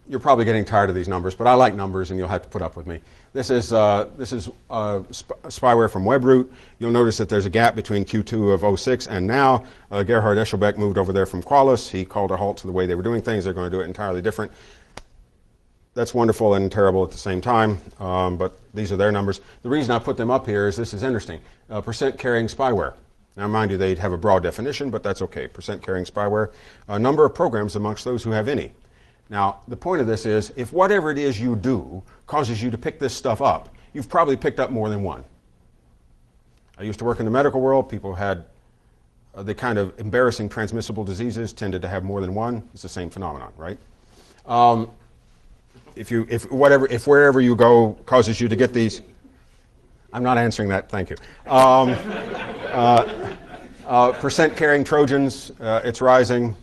You're probably getting tired of these numbers, but I like numbers, and you'll have to put up with me. This is spyware from Webroot. You'll notice that there's a gap between Q2 of 06 and now. Gerhard Eschelbeck moved over there from Qualys. He called a halt to the way they were doing things. They're going to do it entirely different. That's wonderful and terrible at the same time, but these are their numbers. The reason I put them up here is this is interesting. Percent carrying spyware. Now, mind you, they'd have a broad definition, but that's okay. Percent carrying spyware. A number of programs amongst those who have any. Now, the point of this is, if whatever it is you do causes you to pick this stuff up, you've probably picked up more than one. I used to work in the medical world. People had the kind of embarrassing transmissible diseases tended to have more than one. It's the same phenomenon, right? If wherever you go causes you to get these, I'm not answering that, thank you. Percent carrying Trojans, it's rising.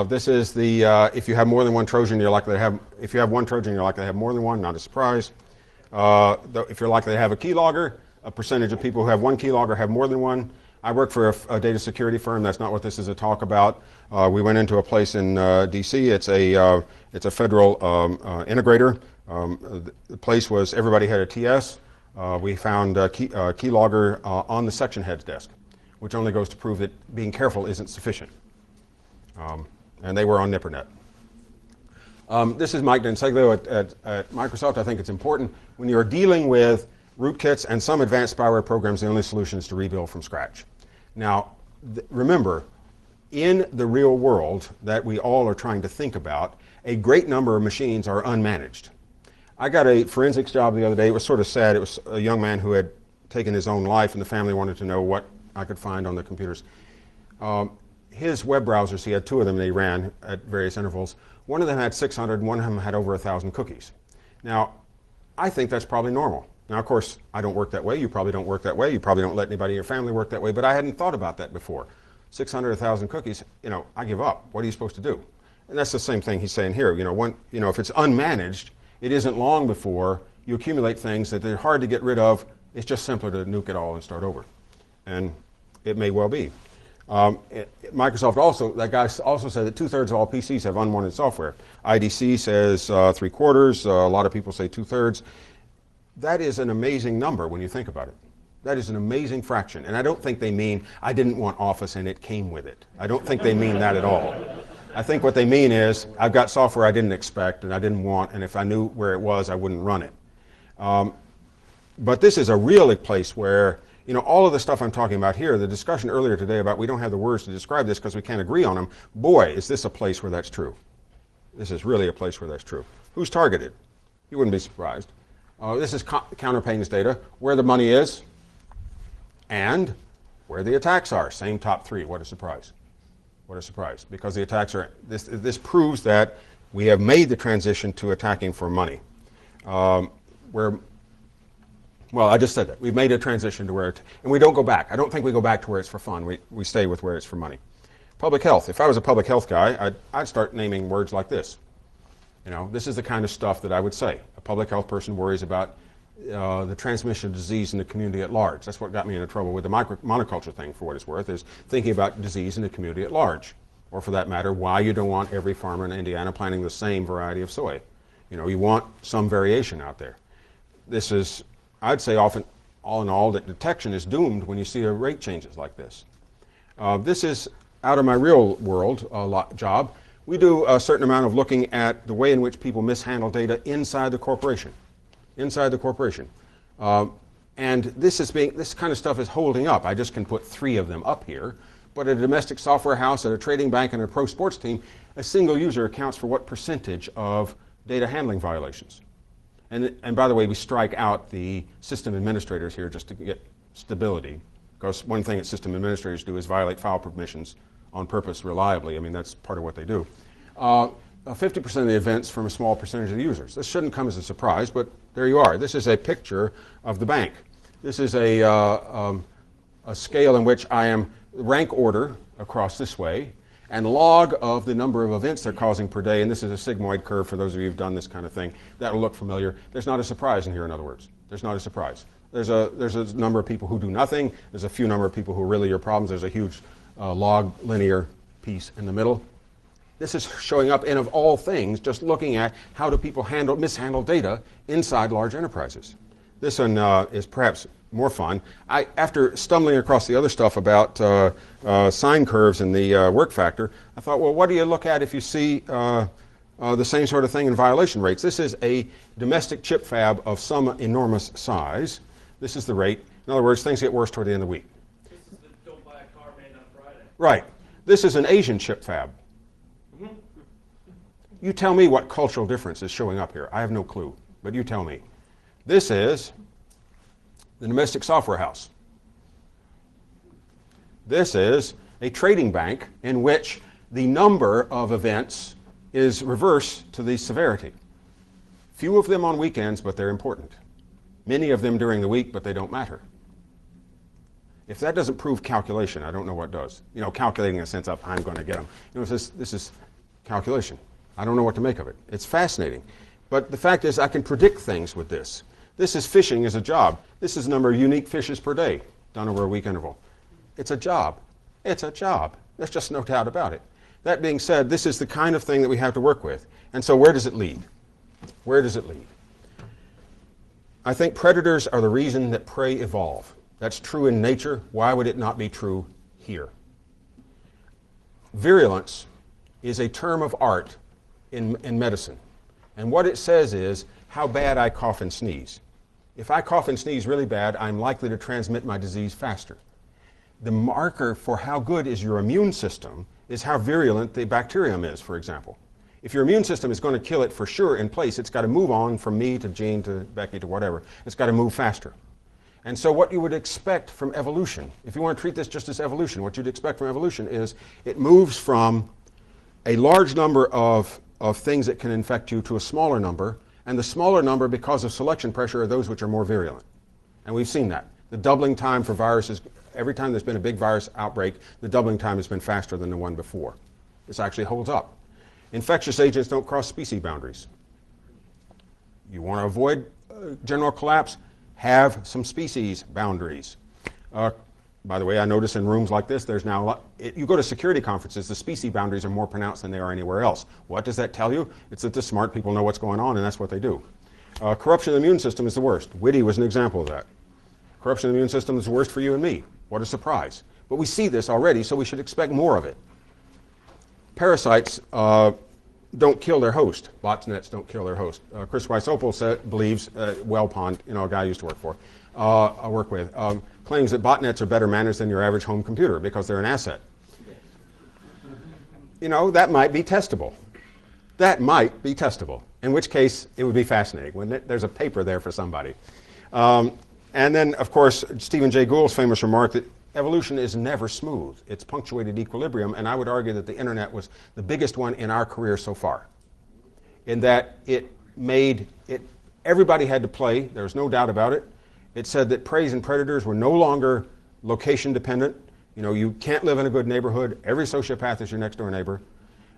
This is the, if you have more than one Trojan, you're likely to have, if you have one Trojan, you're likely to have more than one, not a surprise. If you're likely to have a keylogger, a percentage of people who have one keylogger have more than one. I work for a data security firm. That's not what this is a talk about. We went into a place in DC. It's a federal integrator. The place was, everybody had a TS. We found a keylogger on the section head's desk, which only goes to prove that being careful isn't sufficient. And they were on NIPRNet. This is Mike Denseglio at Microsoft. I think it's important. When you're dealing with rootkits and some advanced spyware programs, the only solution is to rebuild from scratch. Now, remember, in the real world that we all are trying to think about, a great number of machines are unmanaged. I got a forensics job the other day. It was sort of sad. It was a young man who had taken his own life, and the family wanted to know what I could find on the computers. His web browsers, he had two of them that he ran at various intervals. One of them had 600, and one of them had over 1,000 cookies. Now, I think that's probably normal. Now, of course, I don't work that way. You probably don't work that way. You probably don't let anybody in your family work that way, but I hadn't thought about that before. 600, 1,000 cookies, I give up. What are you supposed to do? And that's the same thing he's saying here. If it's unmanaged, it isn't long before you accumulate things that they're hard to get rid of. It's just simpler to nuke it all and start over. And it may well be. Microsoft also, that guy also said that 2/3 of all PCs have unwanted software. IDC says 3/4. A lot of people say 2/3. That is an amazing number when you think about it. That is an amazing fraction. And I don't think they mean, I didn't want Office and it came with it. I don't think they mean that at all. I think what they mean is, I've got software I didn't expect and I didn't want, and if I knew where it was, I wouldn't run it. But this is a real place where, all of the stuff I'm talking about here, the discussion earlier today about we don't have the words to describe this because we can't agree on them, boy, is this a place where that's true. This is really a place where that's true. Who's targeted? You wouldn't be surprised. This is counterpanes data, where the money is and where the attacks are. Same top three. What a surprise. What a surprise. Because the attacks are, this proves that we have made the transition to attacking for money. Where Well, I just said that. We've made a transition to where and we don't go back. I don't think we go back to where it's for fun. We stay with where it's for money. Public health. If I was a public health guy, I'd start naming words like this. You know, this is the kind of stuff that I would say. A public health person worries about the transmission of disease in the community at large. That's what got me into trouble with the monoculture thing, for what it's worth, is thinking about disease in the community at large. Or for that matter, why you don't want every farmer in Indiana planting the same variety of soy. You know, you want some variation out there. This is, I'd say often, all in all, that detection is doomed when you see a rate changes like this. This is out of my real world job. We do a certain amount of looking at the way in which people mishandle data inside the corporation. Inside the corporation. And this kind of stuff is holding up. I just can put 3 of them up here. But at a domestic software house, at a trading bank, and a pro sports team, a single user accounts for what percentage of data handling violations. And by the way, we strike out the system administrators here just to get stability. Because one thing that system administrators do is violate file permissions on purpose reliably. I mean, that's part of what they do. 50% of the events from a small percentage of the users. This shouldn't come as a surprise, but there you are. This is a picture of the bank. This is a scale in which I am rank order across this way and log of the number of events they're causing per day. And this is a sigmoid curve for those of you who've done this kind of thing. That'll look familiar. There's not a surprise in here, in other words. There's not a surprise. There's a number of people who do nothing. There's a few number of people who are really your problems. There's a huge log linear piece in the middle. This is showing up in, of all things, just looking at how do people mishandle data inside large enterprises. This one is perhaps more fun. After stumbling across the other stuff about sine curves and the work factor, I thought, well, what do you look at if you see the same sort of thing in violation rates? This is a domestic chip fab of some enormous size. This is the rate. In other words, things get worse toward the end of the week. This is the don't buy a car made on Friday. Right. This is an Asian chip fab. You tell me what cultural difference is showing up here. I have no clue, but you tell me. This is the domestic software house. This is a trading bank in which the number of events is reverse to the severity. Few of them on weekends, but they're important. Many of them during the week, but they don't matter. If that doesn't prove calculation, I don't know what does. You know, calculating in a sense of I'm going to get them. You know, this is calculation. I don't know what to make of it. It's fascinating. But the fact is I can predict things with this. This is fishing as a job. This is the number of unique fishes per day done over a week interval. It's a job. It's a job. There's just no doubt about it. That being said, this is the kind of thing that we have to work with. And so where does it lead? Where does it lead? I think predators are the reason that prey evolve. That's true in nature. Why would it not be true here? Virulence is a term of art in medicine. And what it says is how bad I cough and sneeze. If I cough and sneeze really bad, I'm likely to transmit my disease faster. The marker for how good is your immune system is how virulent the bacterium is, for example. If your immune system is going to kill it for sure in place, it's got to move on from me to Jean to Becky to whatever. It's got to move faster. And so what you would expect from evolution, if you want to treat this just as evolution, what you'd expect from evolution is it moves from a large number of things that can infect you to a smaller number, and the smaller number, because of selection pressure, are those which are more virulent. And we've seen that. The doubling time for viruses, every time there's been a big virus outbreak, the doubling time has been faster than the one before. This actually holds up. Infectious agents don't cross species boundaries. You want to avoid general collapse? Have some species boundaries. By the way, I notice in rooms like this, there's now a lot, you go to security conferences, the species boundaries are more pronounced than they are anywhere else. What does that tell you? It's that the smart people know what's going on, and that's what they do. Corruption of the immune system is the worst. Whitty was an example of that. Corruption of the immune system is the worst for you and me. What a surprise. But we see this already, so we should expect more of it. Parasites don't kill their host. Botnets don't kill their host. Chris Weisopel believes, Wellpond, you know, a guy I used to work for, I work with, claims that botnets are better managed than your average home computer because they're an asset. You know, that might be testable. That might be testable, in which case it would be fascinating, wouldn't it? There's a paper there for somebody. And then, of course, Stephen Jay Gould's famous remark that evolution is never smooth. It's punctuated equilibrium, and I would argue that the internet was the biggest one in our career so far, in that it made it, everybody had to play, there's no doubt about it, It said that prey and predators were no longer location dependent. You know, you can't live in a good neighborhood. Every sociopath is your next door neighbor.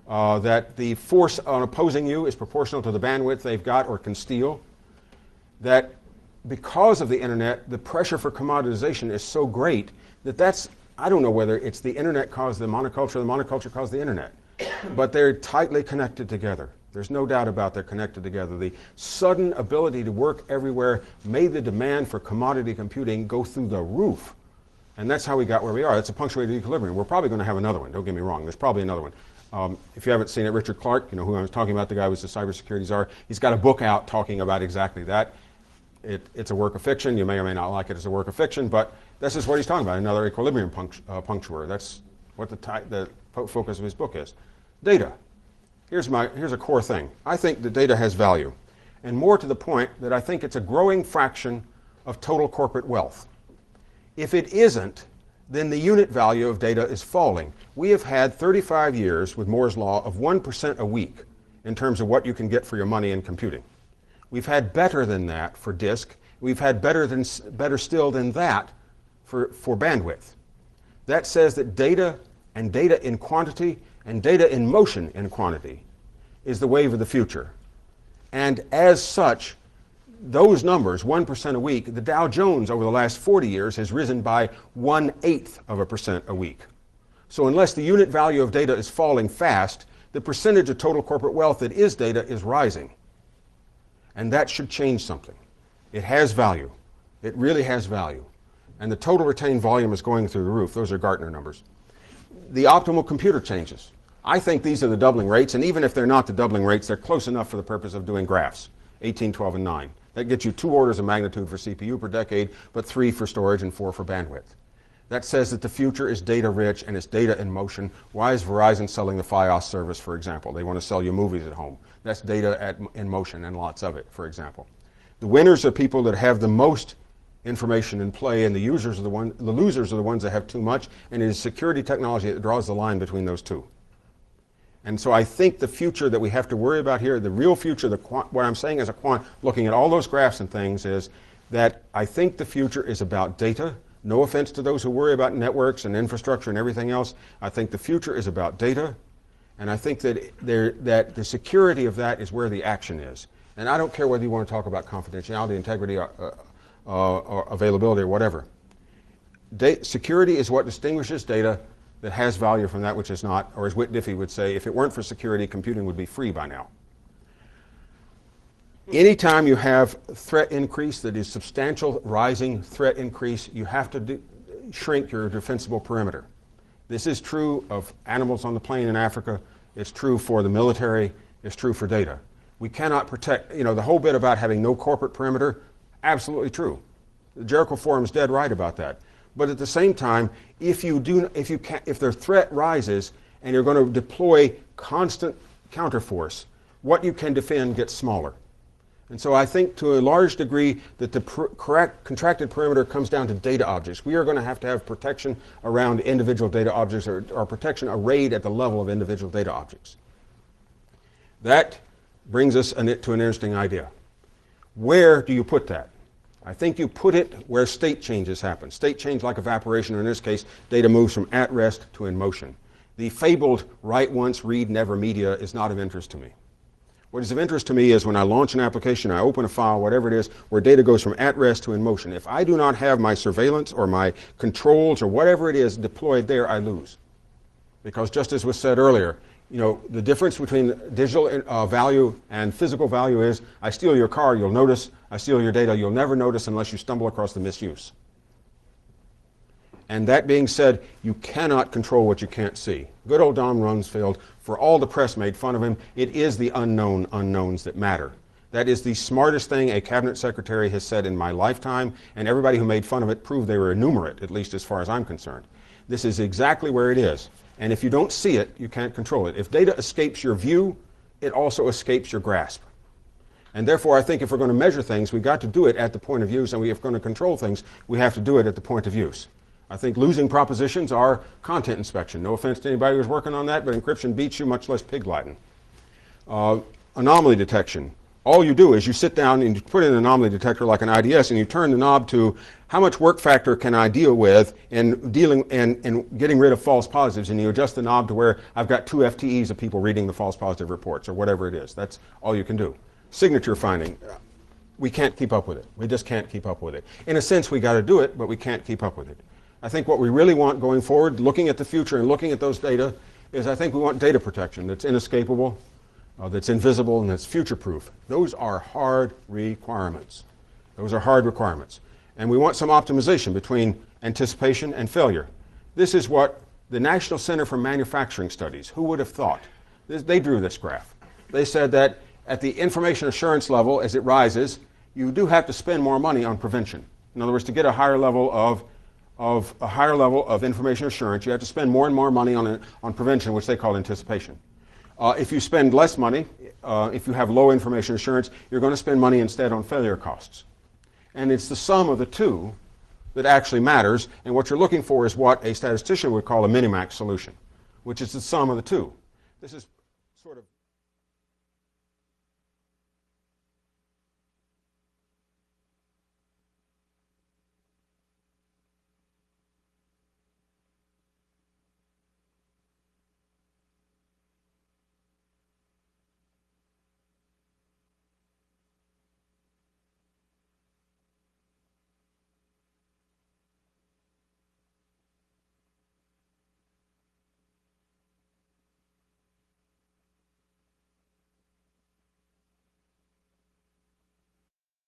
That the force on opposing you is proportional to the bandwidth they've got or can steal. That because of the internet, the pressure for commoditization is so great that I don't know whether it's the internet caused the monoculture caused the internet, but they're tightly connected together. There's no doubt about they're connected together. The sudden ability to work everywhere made the demand for commodity computing go through the roof. And that's how we got where we are. It's a punctuated equilibrium. We're probably going to have another one. Don't get me wrong. There's probably another one. If you haven't seen it, Richard Clark, you know who I was talking about, the guy who was the cybersecurity czar, he's got a book out talking about exactly that. It's a work of fiction. You may or may not like it as a work of fiction, but this is what he's talking about, another equilibrium punctuator. That's what the focus of his book is. Data. Here's a core thing. I think that data has value, and more to the point that I think it's a growing fraction of total corporate wealth. If it isn't, then the unit value of data is falling. We have had 35 years with Moore's Law of 1% a week in terms of what you can get for your money in computing. We've had better than that for disk. We've had better still than that for bandwidth. That says that data and data in quantity and data in motion in quantity is the wave of the future. And as such, those numbers, 1% a week, the Dow Jones over the last 40 years has risen by 1/8% a week. So unless the unit value of data is falling fast, the percentage of total corporate wealth that is data is rising. And that should change something. It has value. It really has value. And the total retained volume is going through the roof. Those are Gartner numbers. The optimal computer changes. I think these are the doubling rates, and even if they're not the doubling rates, they're close enough for the purpose of doing graphs, 18, 12, and 9. That gets you 2 orders of magnitude for CPU per decade, but 3 for storage and 4 for bandwidth. That says that the future is data rich and it's data in motion. Why is Verizon selling the Fios service, for example? They want to sell you movies at home. That's data in motion and lots of it, for example. The winners are people that have the most information in play, and the losers are the ones that have too much, and it is security technology that draws the line between those two. And so I think the future that we have to worry about here, the real future, what I'm saying as a quant, looking at all those graphs and things, is that I think the future is about data. No offense to those who worry about networks and infrastructure and everything else. I think the future is about data, and I think that the security of that is where the action is. And I don't care whether you want to talk about confidentiality, integrity, or availability, or whatever. Security is what distinguishes data that has value from that which is not, or as Whit Diffie would say, if it weren't for security, computing would be free by now. Anytime you have threat increase that is substantial rising threat increase, you have to shrink your defensible perimeter. This is true of animals on the plain in Africa. It's true for the military. It's true for data. We cannot protect, the whole bit about having no corporate perimeter, absolutely true. The Jericho Forum is dead right about that. But at the same time, if their threat rises and you're going to deploy constant counterforce, what you can defend gets smaller. And so I think to a large degree that the correct contracted perimeter comes down to data objects. We are going to have protection around individual data objects, or protection arrayed at the level of individual data objects. That brings us to an interesting idea. Where do you put that? I think you put it where state changes happen. State change like evaporation, or in this case, data moves from at rest to in motion. The fabled write once, read never media is not of interest to me. What is of interest to me is when I launch an application, I open a file, whatever it is, where data goes from at rest to in motion. If I do not have my surveillance or my controls or whatever it is deployed there, I lose. Because just as was said earlier, the difference between digital value and physical value is, I steal your car, you'll notice. I steal your data, you'll never notice unless you stumble across the misuse. And that being said, you cannot control what you can't see. Good old Don Rumsfeld, for all the press made fun of him, it is the unknown unknowns that matter. That is the smartest thing a cabinet secretary has said in my lifetime, and everybody who made fun of it proved they were innumerate, at least as far as I'm concerned. This is exactly where it is. And if you don't see it, you can't control it. If data escapes your view, it also escapes your grasp. And therefore, I think if we're going to measure things, we've got to do it at the point of use, and if we're going to control things, we have to do it at the point of use. I think losing propositions are content inspection. No offense to anybody who's working on that, but encryption beats you, much less pig Latin. Anomaly detection. all you do is you sit down and you put in an anomaly detector like an IDS and you turn the knob to how much work factor can I deal with in dealing and getting rid of false positives, and you adjust the knob to where I've got 2 FTEs of people reading the false positive reports or whatever it is. That's all you can do. Signature finding, we can't keep up with it. We just can't keep up with it. In a sense, we got to do it, but we can't keep up with it. I think what we really want going forward, looking at the future and looking at those data, is I think we want data protection that's inescapable, that's invisible, and that's future-proof. Those are hard requirements. Those are hard requirements. And we want some optimization between anticipation and failure. This is what the National Center for Manufacturing Studies, who would have thought? They drew this graph. They said that at the information assurance level, as it rises, you do have to spend more money on prevention. In other words, to get a higher level of information assurance, you have to spend more and more money on prevention, which they call anticipation. If you spend less money, if you have low information assurance, you're going to spend money instead on failure costs. And it's the sum of the two that actually matters, and what you're looking for is what a statistician would call a minimax solution, which is the sum of the two. This is sort of